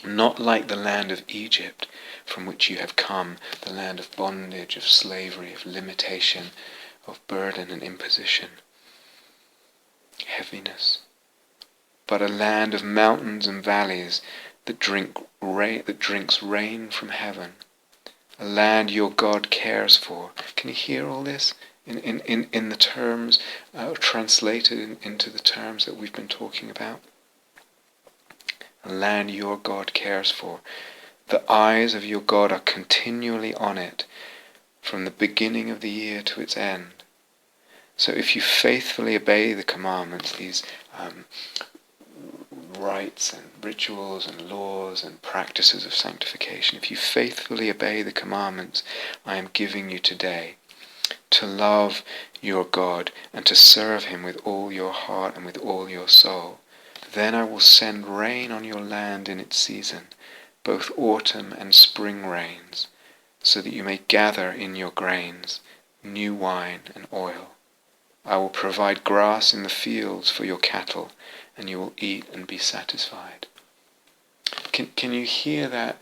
S1: not like the land of Egypt from which you have come, the land of bondage, of slavery, of limitation, of burden and imposition, heaviness, but a land of mountains and valleys that drinks rain from heaven, a land your God cares for. Can you hear all this in the terms translated into the terms that we've been talking about? A land your God cares for. The eyes of your God are continually on it, from the beginning of the year to its end. So if you faithfully obey the commandments, these rites and rituals and laws and practices of sanctification, if you faithfully obey the commandments I am giving you today, to love your God and to serve him with all your heart and with all your soul, then I will send rain on your land in its season, both autumn and spring rains, so that you may gather in your grains new wine and oil. I will provide grass in the fields for your cattle, and you will eat and be satisfied. Can you hear that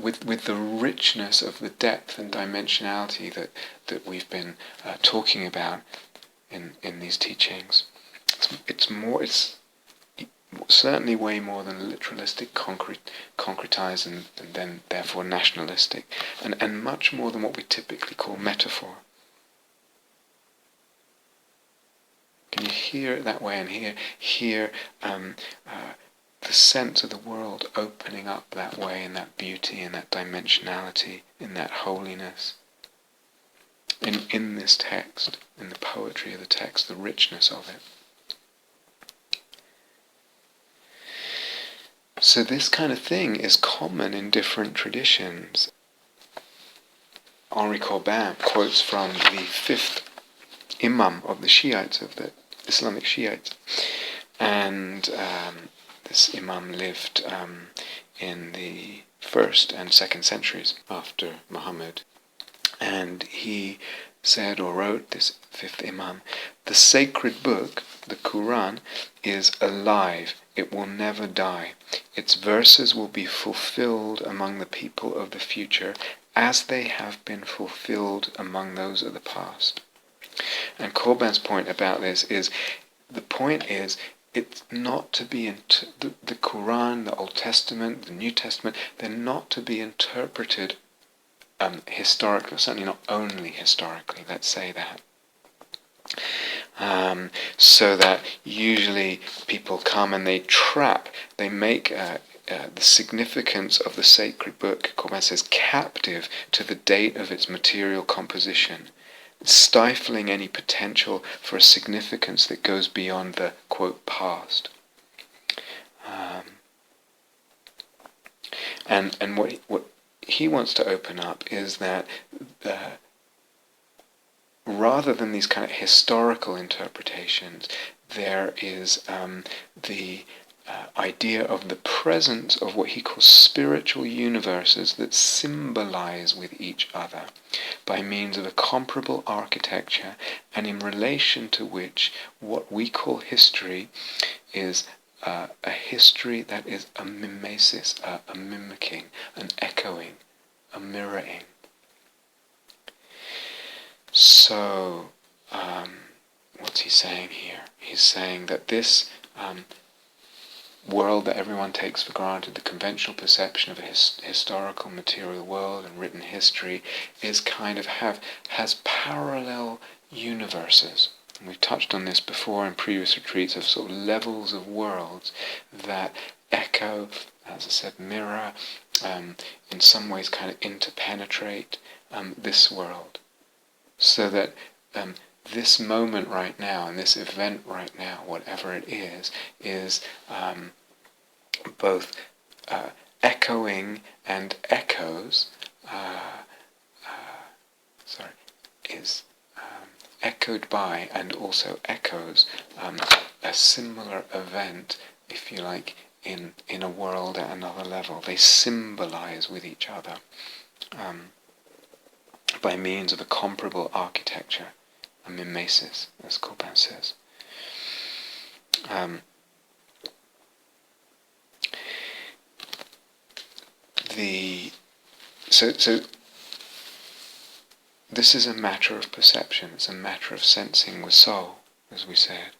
S1: with the richness of the depth and dimensionality that we've been talking about in these teachings? It's certainly way more than literalistic, concretized, and then therefore nationalistic, and much more than what we typically call metaphor. Can you hear it that way, and hear the sense of the world opening up that way, in that beauty, in that dimensionality, in that holiness, in this text, in the poetry of the text, the richness of it? So this kind of thing is common in different traditions. Henri Corbin quotes from the fifth Imam of the Shiites, of the Islamic Shiites, and this Imam lived in the 1st and 2nd centuries after Muhammad, and he said or wrote, this fifth Imam, the sacred book, the Quran, is alive. It will never die. Its verses will be fulfilled among the people of the future as they have been fulfilled among those of the past. And Corbin's point about this is, it's not to be, the Quran, the Old Testament, the New Testament, they're not to be interpreted historically, certainly not only historically, let's say that. So that usually people come and they make the significance of the sacred book, Corbin says, captive to the date of its material composition, stifling any potential for a significance that goes beyond the, quote, past. And what he wants to open up is that rather than these kind of historical interpretations, there is the idea of the presence of what he calls spiritual universes that symbolize with each other by means of a comparable architecture, and in relation to which what we call history is a history that is a mimesis, a mimicking, an echoing, a mirroring. So, what's he saying here? He's saying that this world that everyone takes for granted, the conventional perception of a historical material world and written history, is kind of has parallel universes. And we've touched on this before in previous retreats, of sort of levels of worlds that echo, as I said, mirror, in some ways kind of interpenetrate this world. So that this moment right now, and this event right now, whatever it is both echoing and echoes, is echoed by and also echoes a similar event, if you like, in a world at another level. They symbolize with each other by means of a comparable architecture, a mimesis, as Copan says. So this is a matter of perception. It's a matter of sensing with soul, as we said.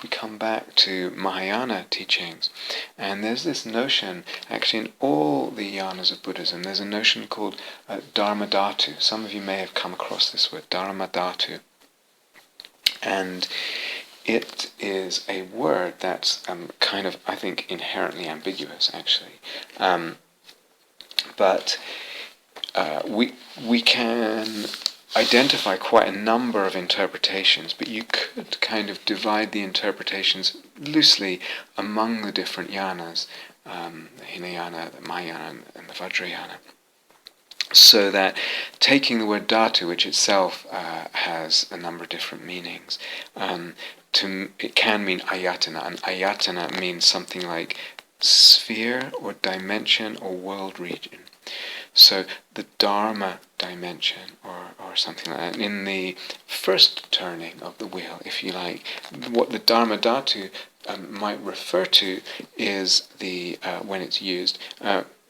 S1: We come back to Mahayana teachings, and there's this notion, actually in all the yanas of Buddhism, there's a notion called Dharmadhatu. Some of you may have come across this word, Dharmadhatu. And it is a word that's kind of, I think, inherently ambiguous, actually. But we can identify quite a number of interpretations, but you could kind of divide the interpretations loosely among the different yanas, the Hinayana, the Mahayana, and the Vajrayana. So that taking the word dhatu, which itself has a number of different meanings, it can mean ayatana, and ayatana means something like sphere or dimension or world region. So the Dharma dimension, or something like that. In the first turning of the wheel, if you like, what the Dharma Dhatu might refer to is when it's used,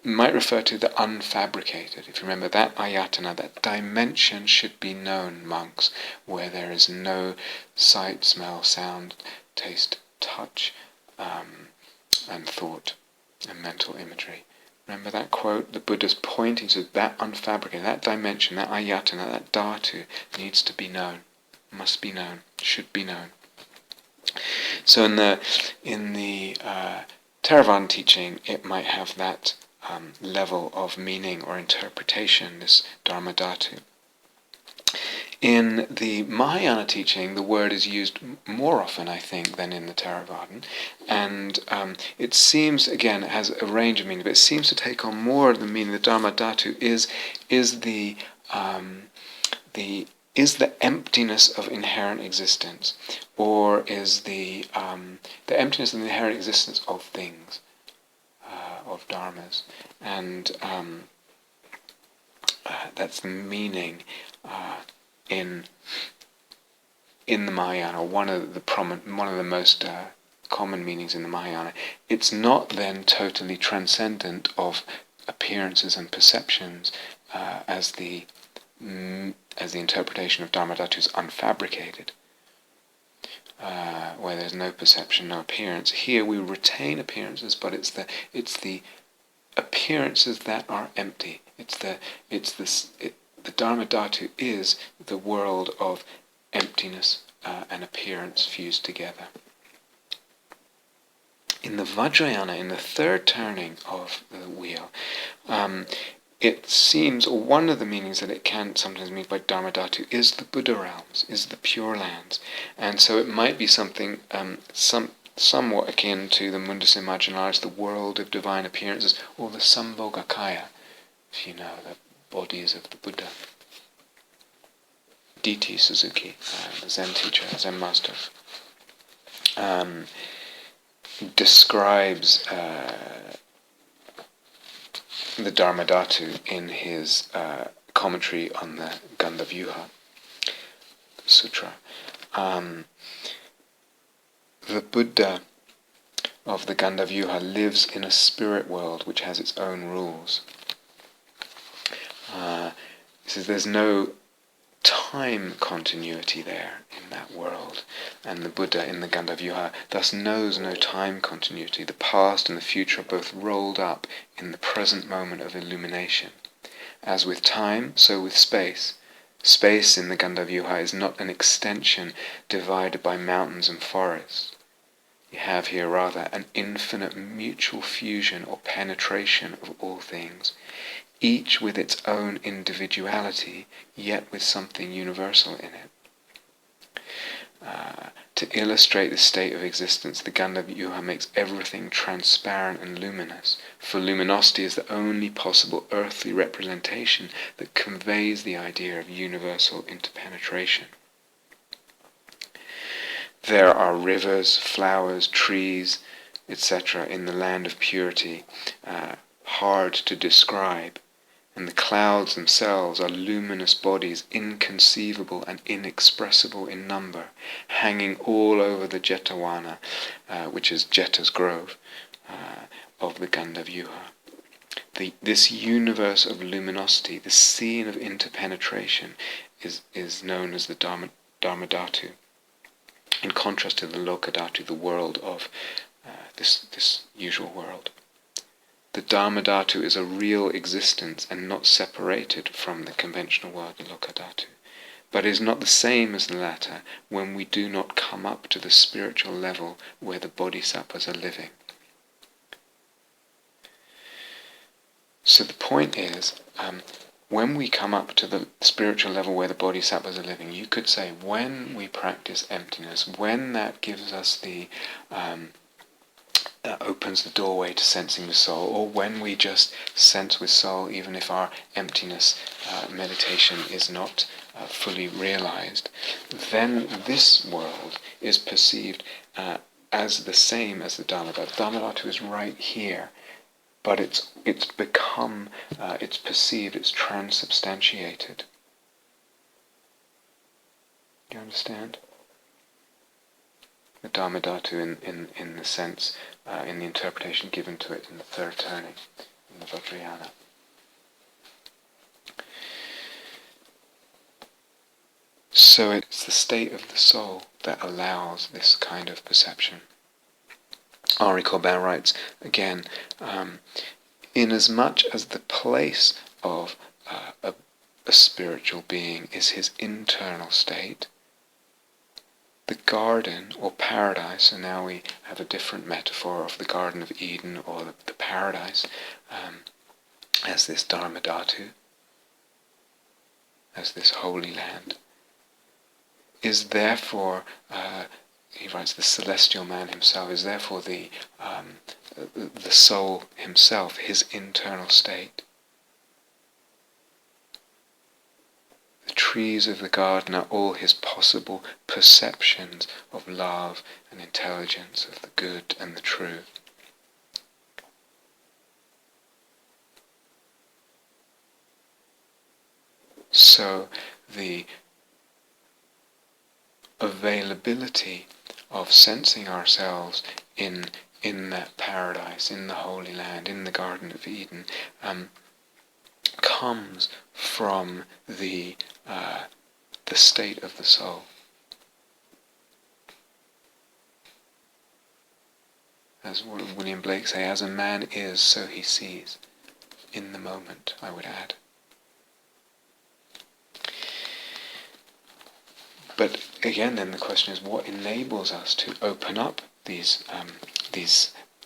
S1: might refer to the unfabricated. If you remember, that ayatana, that dimension should be known, monks, where there is no sight, smell, sound, taste, touch, and thought, and mental imagery. Remember that quote? The Buddha's pointing to that unfabricated, that dimension, that ayatana, that dhatu needs to be known, must be known, should be known. So in the Theravada teaching, it might have that level of meaning or interpretation, this Dharma Dhatu. In the Mahayana teaching, the word is used more often, I think, than in the Theravadan, and it seems, again, it has a range of meaning, but it seems to take on more the meaning. The Dharma Dhatu is the emptiness of inherent existence, or is the emptiness of the inherent existence of things, of dharmas, and that's the meaning in the Mahayana. One of the most common meanings in the Mahayana. It's not then totally transcendent of appearances and perceptions, as the interpretation of Dharmadhatu is unfabricated, where there's no perception, no appearance. Here we retain appearances, but it's the appearances that are empty. The Dharmadhatu is the world of emptiness and appearance fused together. In the Vajrayana, in the third turning of the wheel, it seems, or one of the meanings that it can sometimes mean by Dharmadhatu is the Buddha realms, is the Pure Lands. And so it might be something somewhat akin to the Mundus Imaginaris, the world of divine appearances, or the Sambhogakaya, if you know, the bodies of the Buddha. D.T. Suzuki, the Zen teacher, Zen master, describes the Dharmadhatu in his commentary on the Gandhavyuha Sutra. The Buddha of the Gandhavyuha lives in a spirit world which has its own rules. He says there's no time continuity there in that world, and the Buddha in the Gandhavyuha thus knows no time continuity. The past and the future are both rolled up in the present moment of illumination. As with time, so with space. Space in the Gandhavyuha is not an extension divided by mountains and forests. You have here rather an infinite mutual fusion or penetration of all things, each with its own individuality, yet with something universal in it. To illustrate the state of existence, the Gandhavyuha makes everything transparent and luminous, for luminosity is the only possible earthly representation that conveys the idea of universal interpenetration. There are rivers, flowers, trees, etc. in the land of purity, hard to describe, and the clouds themselves are luminous bodies, inconceivable and inexpressible in number, hanging all over the Jetavana, which is Jeta's grove, of the Gandhavyuha. This universe of luminosity, the scene of interpenetration, is known as the Dharmadhatu, in contrast to the Lokadhatu, the world of this usual world. The Dharmadhatu is a real existence and not separated from the conventional world, the Lokadhatu, but is not the same as the latter when we do not come up to the spiritual level where the bodhisattvas are living. So the point is, when we come up to the spiritual level where the bodhisattvas are living, you could say when we practice emptiness, when that gives us the opens the doorway to sensing the soul, or when we just sense with soul, even if our emptiness meditation is not fully realized, then this world is perceived as the same as the Dharmadhatu. Dharmadhatu is right here, but it's become, it's perceived, it's transubstantiated. Do you understand? The Dharmadhatu in the sense, in the interpretation given to it in the third turning, in the vajrayana. So it's the state of the soul that allows this kind of perception. Henri Corbin writes, again, inasmuch as the place of a spiritual being is his internal state, the garden or paradise, and now we have a different metaphor of the Garden of Eden or the paradise as this Dharmadhatu, as this holy land, is therefore, he writes, the celestial man himself is therefore the soul himself, his internal state. The trees of the garden are all his possible perceptions of love and intelligence, of the good and the true. So the availability of sensing ourselves in that paradise, in the Holy Land, in the Garden of Eden, comes from the state of the soul. As William Blake say, as a man is, so he sees. In the moment, I would add. But again, then the question is, what enables us to open up these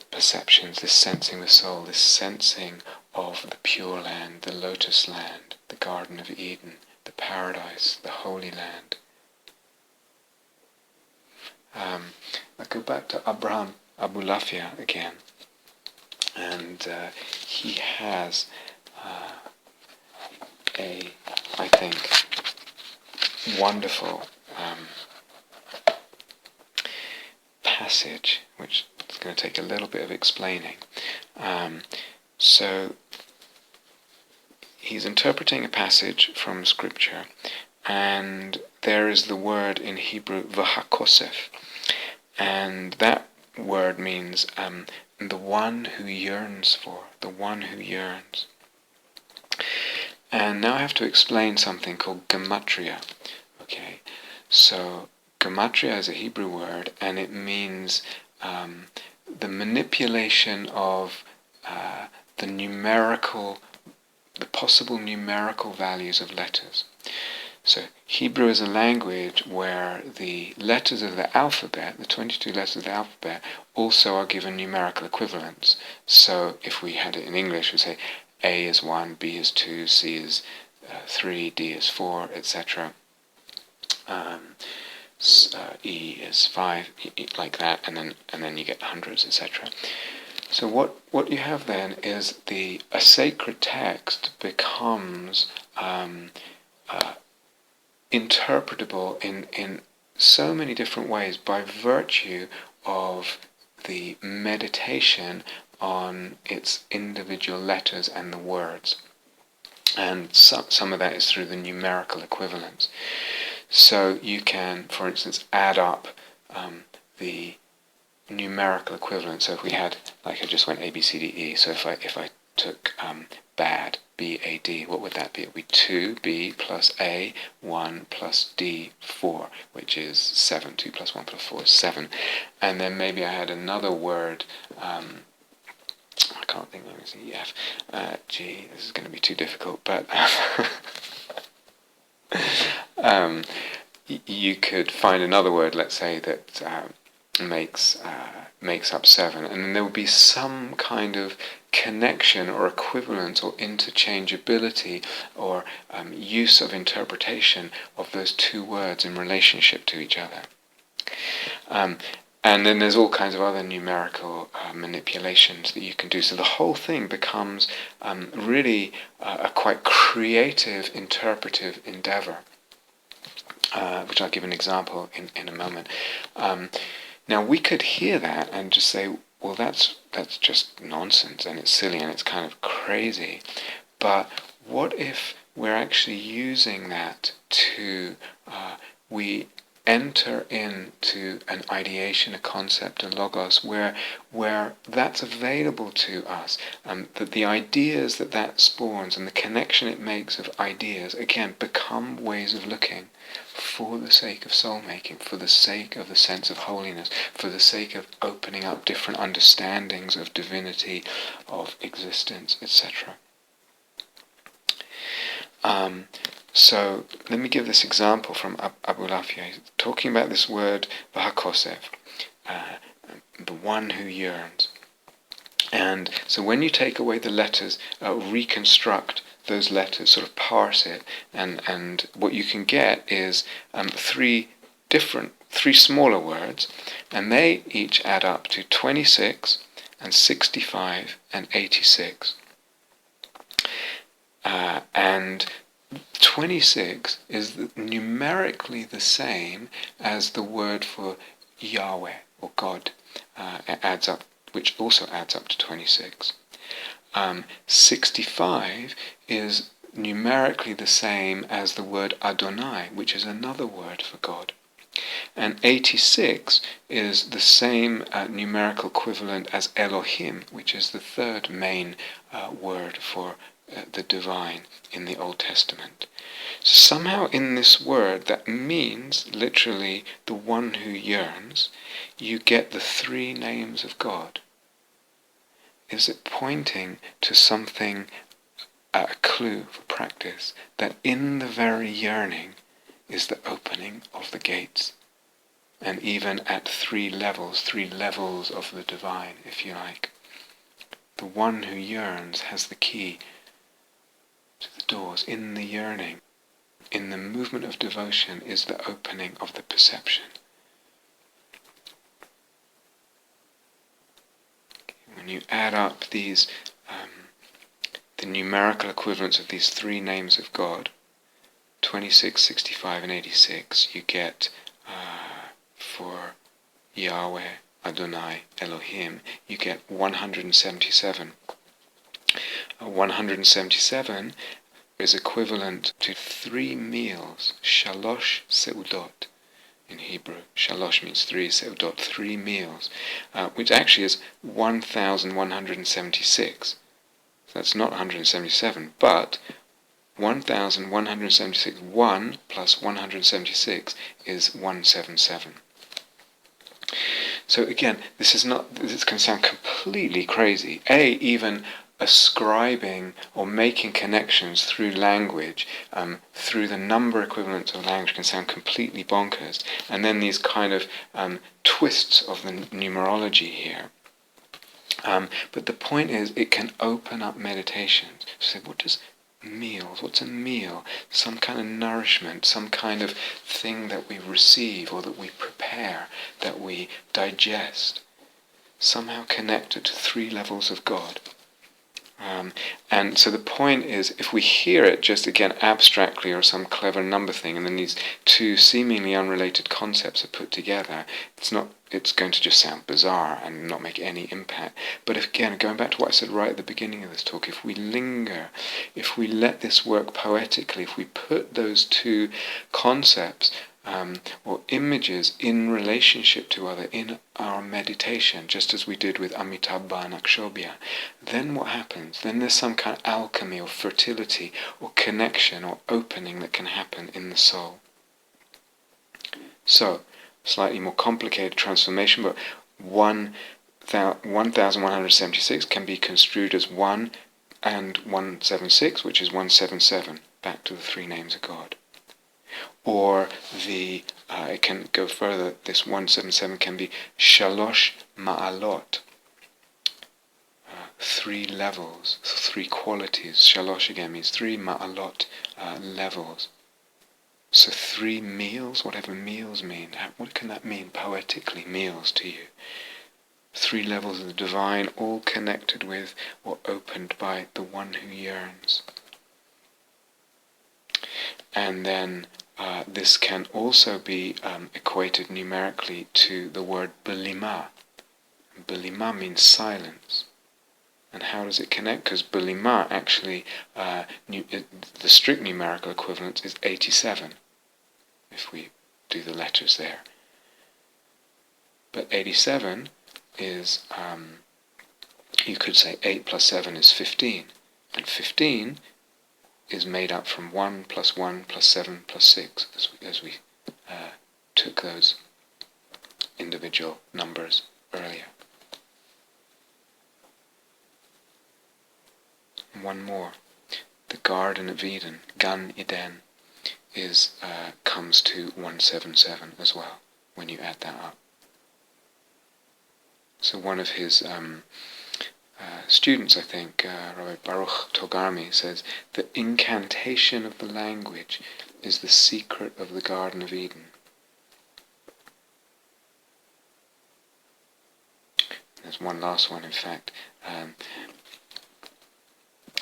S1: perceptions, this sensing the soul, this sensing of the Pure Land, the Lotus Land, the Garden of Eden, the Paradise, the Holy Land. I go back to Abraham Abulafia again, and he has I think, wonderful passage, which is going to take a little bit of explaining. So he's interpreting a passage from Scripture, and there is the word in Hebrew v'hakosef, and that word means the one who yearns for, the one who yearns. And now I have to explain something called gematria. Okay, so gematria is a Hebrew word, and it means the manipulation of the possible numerical values of letters. So Hebrew is a language where the letters of the alphabet, the 22 letters of the alphabet, also are given numerical equivalents. So if we had it in English, we'd say A is 1, B is 2, C is 3, D is 4, etc. E is 5, like that, and then you get hundreds, etc. So what you have then is a sacred text becomes interpretable in so many different ways by virtue of the meditation on its individual letters and the words. And some of that is through the numerical equivalents. So you can, for instance, add up the numerical equivalent. So if we had, like I just went A, B, C, D, E. So if I took bad, B-A-D, what would that be? It would be 2B plus A, 1 plus D, 4, which is 7. 2 plus 1 plus 4 is 7. And then maybe I had another word, I can't think, let me see, F, G, this is going to be too difficult, but you could find another word, let's say, that makes up 7, and then there will be some kind of connection or equivalent or interchangeability or use of interpretation of those two words in relationship to each other. And then there's all kinds of other numerical manipulations that you can do. So the whole thing becomes really a quite creative, interpretive endeavor, which I'll give an example in a moment. Now we could hear that and just say, well, that's just nonsense, and it's silly, and it's kind of crazy. But what if we're actually using that to, we enter into an ideation, a concept, a logos, where that's available to us, that the ideas that spawns and the connection it makes of ideas, again, become ways of looking for the sake of soul-making, for the sake of the sense of holiness, for the sake of opening up different understandings of divinity, of existence, etc. So let me give this example from abulafia. He's talking about this word, v'hakosef, the one who yearns. And so when you take away the letters, reconstruct those letters, sort of parse it, and what you can get is three smaller words, and they each add up to 26 and 65 and 86. And 26 is numerically the same as the word for Yahweh or God. It adds up, which also adds up to 26. 65 is numerically the same as the word Adonai, which is another word for God. And 86 is the same numerical equivalent as Elohim, which is the third main word for the divine in the Old Testament. So somehow in this word that means literally the one who yearns, you get the three names of God. Is it pointing to something, a clue for practice, that in the very yearning is the opening of the gates? And even at three levels of the divine, if you like. The one who yearns has the key to the doors. In the yearning, in the movement of devotion, is the opening of the perception. When you add up these, the numerical equivalents of these three names of God, 26, 65, and 86, you get for Yahweh, Adonai, Elohim, you get 177. 177 is equivalent to 3 meals, shalosh seudot in Hebrew. Shalosh means 3, seudot, 3 meals, which actually is 1,176. So that's not 177, but 1,176, 1 plus 176 is 177. So again, this can sound completely crazy. Even ascribing or making connections through language, through the number equivalents of language, can sound completely bonkers. And then these kind of twists of the numerology here. But the point is, it can open up meditations. So what's a meal? Some kind of nourishment, some kind of thing that we receive or that we prepare, that we digest, somehow connected to 3 levels of God. And so the point is, if we hear it just again abstractly or some clever number thing, and then these 2 seemingly unrelated concepts are put together, it's going to just sound bizarre and not make any impact. But again, going back to what I said right at the beginning of this talk, if we linger, if we let this work poetically, if we put those 2 concepts or images in relationship to other in our meditation, just as we did with Amitabha and Akshobhya, then what happens? Then there's some kind of alchemy or fertility or connection or opening that can happen in the soul. So, slightly more complicated transformation, but 1,176 can be construed as 1 and 176, which is 177, back to the 3 names of God. Or it can go further, this 177 can be Shalosh Ma'alot, 3 levels, 3 qualities. Shalosh again means 3, Ma'alot, levels. So 3 meals, whatever meals mean, what can that mean poetically, meals to you? 3 levels of the divine, all connected with or opened by the one who yearns. And then this can also be equated numerically to the word Bulima. Bulima means silence. And how does it connect? Because Bulima actually, the strict numerical equivalent is 87, if we do the letters there. But 87 is, you could say 8 plus 7 is 15. And 15 is made up from 1 plus 1 plus 7 plus 6, as we took those individual numbers earlier. One more. The Garden of Eden, Gan Eden, comes to 177 as well, when you add that up. So one of his students, I think, Rabbi Baruch Togarmi, says, the incantation of the language is the secret of the Garden of Eden. There's one last one, in fact.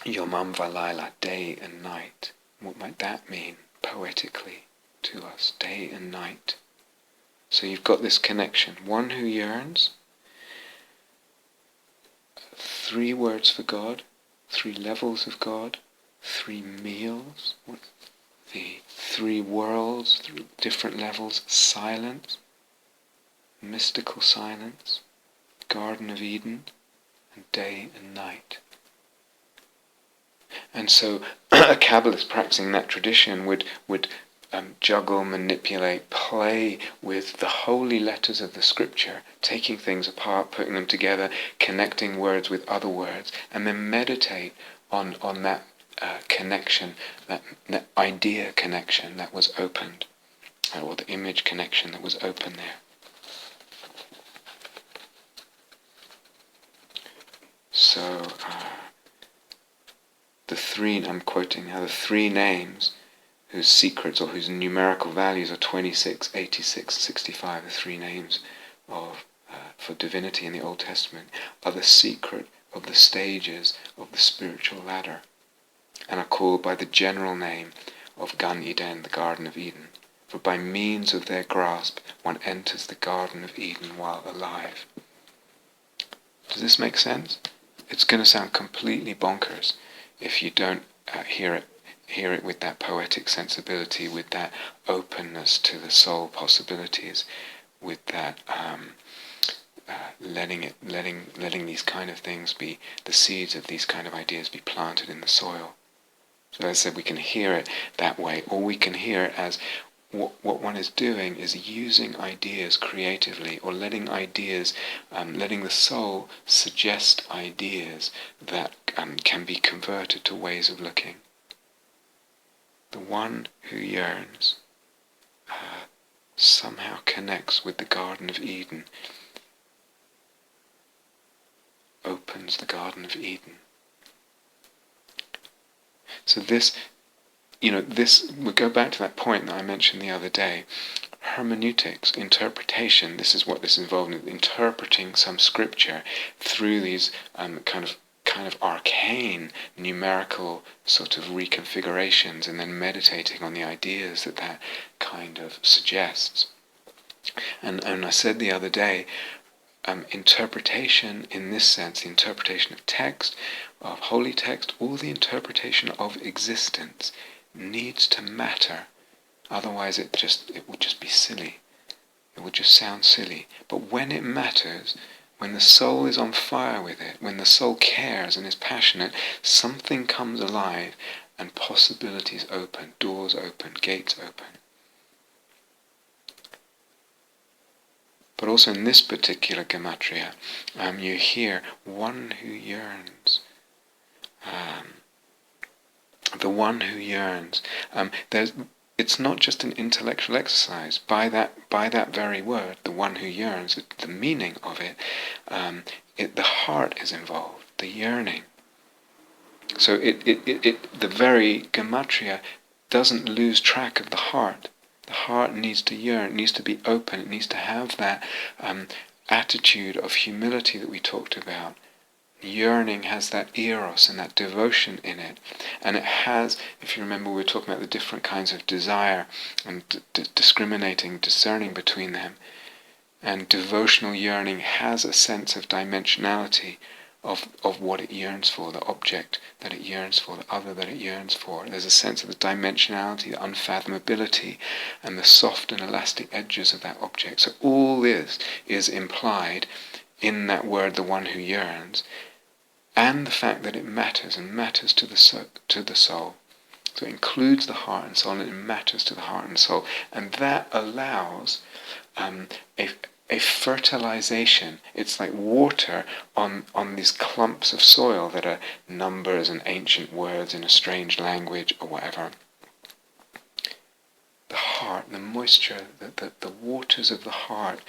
S1: Yomam Valayla, day and night. What might that mean poetically to us, day and night? So you've got this connection. One who yearns, 3 words for God, 3 levels of God, 3 meals, the 3 worlds, 3 different levels, silence, mystical silence, Garden of Eden, and day and night. And so a Kabbalist practicing that tradition would juggle, manipulate, play with the holy letters of the scripture, taking things apart, putting them together, connecting words with other words, and then meditate on that connection, that idea connection that was opened, or the image connection that was open there. So I'm quoting now, the three names whose secrets or whose numerical values are 26, 86, 65, the three names for divinity in the Old Testament, are the secret of the stages of the spiritual ladder, and are called by the general name of Gan Eden, the Garden of Eden. For by means of their grasp one enters the Garden of Eden while alive. Does this make sense? It's going to sound completely bonkers if you don't hear it with that poetic sensibility, with that openness to the soul possibilities, with that letting these kind of things be, the seeds of these kind of ideas be planted in the soil. So as I said, we can hear it that way, or we can hear it as what one is doing is using ideas creatively, or letting the soul suggest ideas that can be converted to ways of looking. The one who yearns somehow connects with the Garden of Eden, opens the Garden of Eden. So this, we go back to that point that I mentioned the other day. Hermeneutics, interpretation, this is what this involved in, interpreting some scripture through these kind of arcane numerical sort of reconfigurations, and then meditating on the ideas that kind of suggests. And I said the other day, interpretation in this sense, the interpretation of text, of holy text, or the interpretation of existence needs to matter. Otherwise it would just be silly. It would just sound silly. But when it matters, when the soul is on fire with it, when the soul cares and is passionate, something comes alive and possibilities open, doors open, gates open. But also in this particular gematria, you hear one who yearns. The one who yearns. It's not just an intellectual exercise. By that very word, the one who yearns, the meaning of it, the heart is involved, the yearning. So the very gematria doesn't lose track of the heart. The heart needs to yearn, it needs to be open, it needs to have that attitude of humility that we talked about. Yearning has that eros and that devotion in it. And it has, if you remember, we were talking about the different kinds of desire and discerning between them. And devotional yearning has a sense of dimensionality of what it yearns for, the object that it yearns for, the other that it yearns for. There's a sense of the dimensionality, the unfathomability, and the soft and elastic edges of that object. So all this is implied in that word, the one who yearns, and the fact that it matters, and matters to the soul. So it includes the heart and soul, and it matters to the heart and soul. And that allows a fertilization. It's like water on these clumps of soil that are numbers and ancient words in a strange language or whatever. The heart, the moisture, the waters of the heart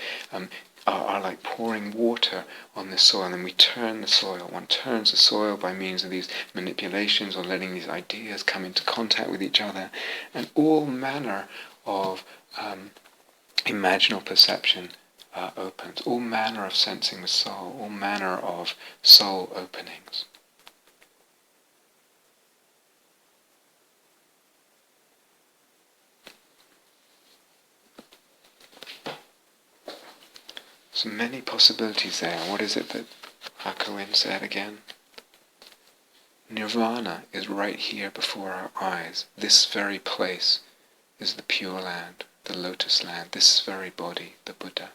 S1: are like pouring water on the soil, and we turn the soil. One turns the soil by means of these manipulations, or letting these ideas come into contact with each other, and all manner of imaginal perception opens, all manner of sensing with soul, all manner of soul openings. So many possibilities there. What is it that Hakuin said again? Nirvana is right here before our eyes. This very place is the Pure Land, the Lotus Land, this very body, the Buddha.